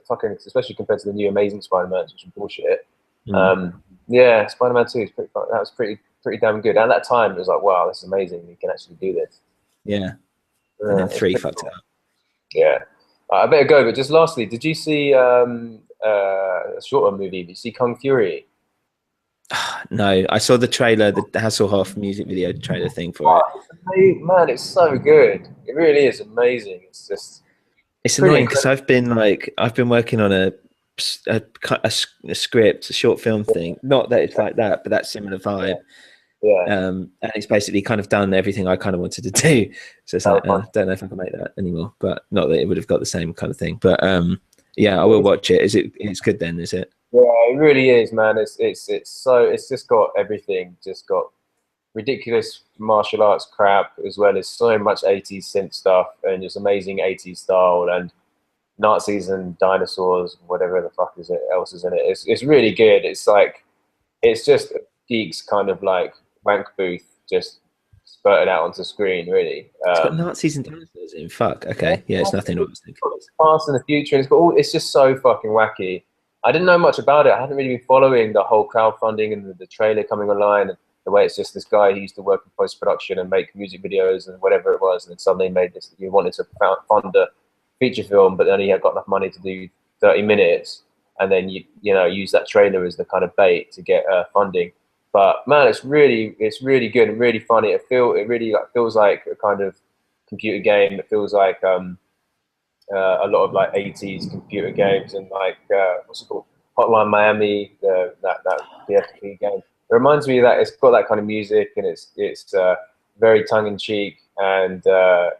fucking, especially compared to the new Amazing Spider-Man, which is bullshit. Yeah, Spider-Man 2 is pretty. That was pretty damn good. At that time, it was like, wow, this is amazing. You can actually do this. Yeah. And then 3 fucked it up. Yeah. I better go, but just lastly, did you see a shorter movie? Did you see Kung Fury? No, I saw the trailer, the Hasselhoff music video trailer thing for it. Man, it's so good. It really is amazing. It's just, It's Pretty annoying because incredible. I've been working on a script, a short film thing. Not that it's like that, but that similar vibe. Yeah, And it's basically kind of done everything I kind of wanted to do. So it's that like, was fun. don't know if I can make that anymore, but not that it would have got the same kind of thing. But yeah, I will It's, watch it. It's good then, is it? yeah, it really is, man. It's so it's just got everything. Just got ridiculous martial arts crap as well as so much 80s synth stuff and just amazing 80s style and Nazis and dinosaurs, whatever the fuck is it else is in it. It's really good. It's like it's just a geeks kind of like wank booth just spurted out onto screen, really. It's got Nazis and dinosaurs in. Fuck. Okay. Yeah, it's nothing I was thinking. Past and the future, and it's got all. It's just so fucking wacky. I didn't know much about it. I hadn't really been following the whole crowdfunding and the trailer coming online, and the way it's just this guy who used to work in post production and make music videos and whatever it was, and then suddenly made this. He wanted to fund a feature film, but then he had got enough money to do 30 minutes, and then you know use that trailer as the kind of bait to get funding. But man, it's really good and really funny. It really like, feels like a kind of computer game. It feels like a lot of like 80s computer games and like what's it called, Hotline Miami, that PSP game. It reminds me of that. It's got that kind of music and it's very tongue in cheek and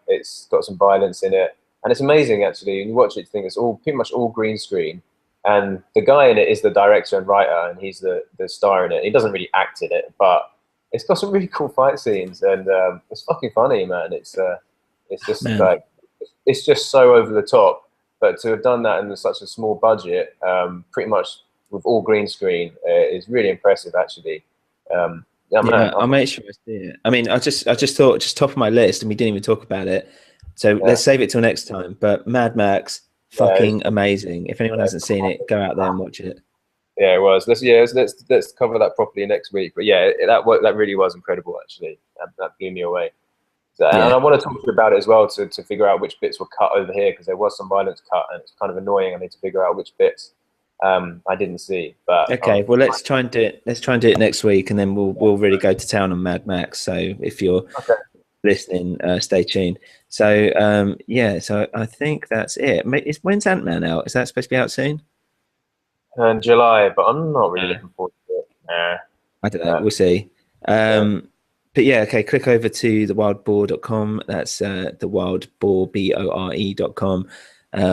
it's got some violence in it and it's amazing actually. And you watch it, you think it's all pretty much all green screen. And the guy in it is the director and writer, and he's the star in it. He doesn't really act in it, but it's got some really cool fight scenes, and it's fucking funny, man. It's just Man, like it's just so over the top. But to have done that in such a small budget, pretty much with all green screen, is really impressive, actually. Yeah, man. yeah, I'll make sure I see it. I mean, I just thought just top of my list, and we didn't even talk about it. So Yeah, let's save it till next time. But Mad Max, yeah, fucking amazing. If anyone hasn't seen it, go out there and watch it. yeah. It was. Let's cover that properly next week. But yeah, that really was incredible, actually. That blew me away. So, and Yeah, I want to talk to you about it as well to figure out which bits were cut over here because there was some violence cut and it's kind of annoying. I need to figure out which bits I didn't see. But okay, well let's try and do it. Let's try and do it next week, and then we'll really go to town on Mad Max. So if you're okay. listening, stay tuned. So yeah, so I think that's it. When's Ant-Man out? Is that supposed to be out soon? In July, but I'm not really Uh, looking forward to it. Nah, I don't know. nah, We'll see. yeah. But yeah, okay, click over to thewildboar.com. That's thewildboar.com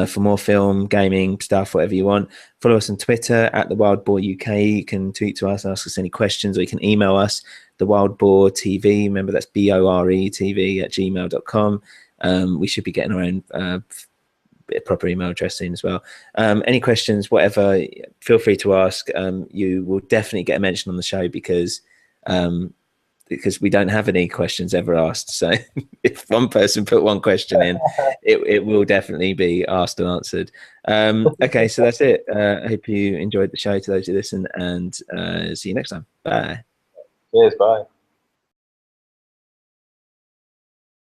for more film, gaming stuff, whatever you want. Follow us on Twitter at the Wild Boar UK. You can tweet to us, ask us any questions, or you can email us, the Wild Boar TV. Remember, that's BORE TV at gmail.com. We should be getting our own proper email address soon as well. Any questions, whatever, feel free to ask. You will definitely get a mention on the show because we don't have any questions ever asked. So if one person put one question in, it will definitely be asked and answered. Okay, so that's it. I hope you enjoyed the show to those who listen, and see you next time. Bye. Cheers, bye.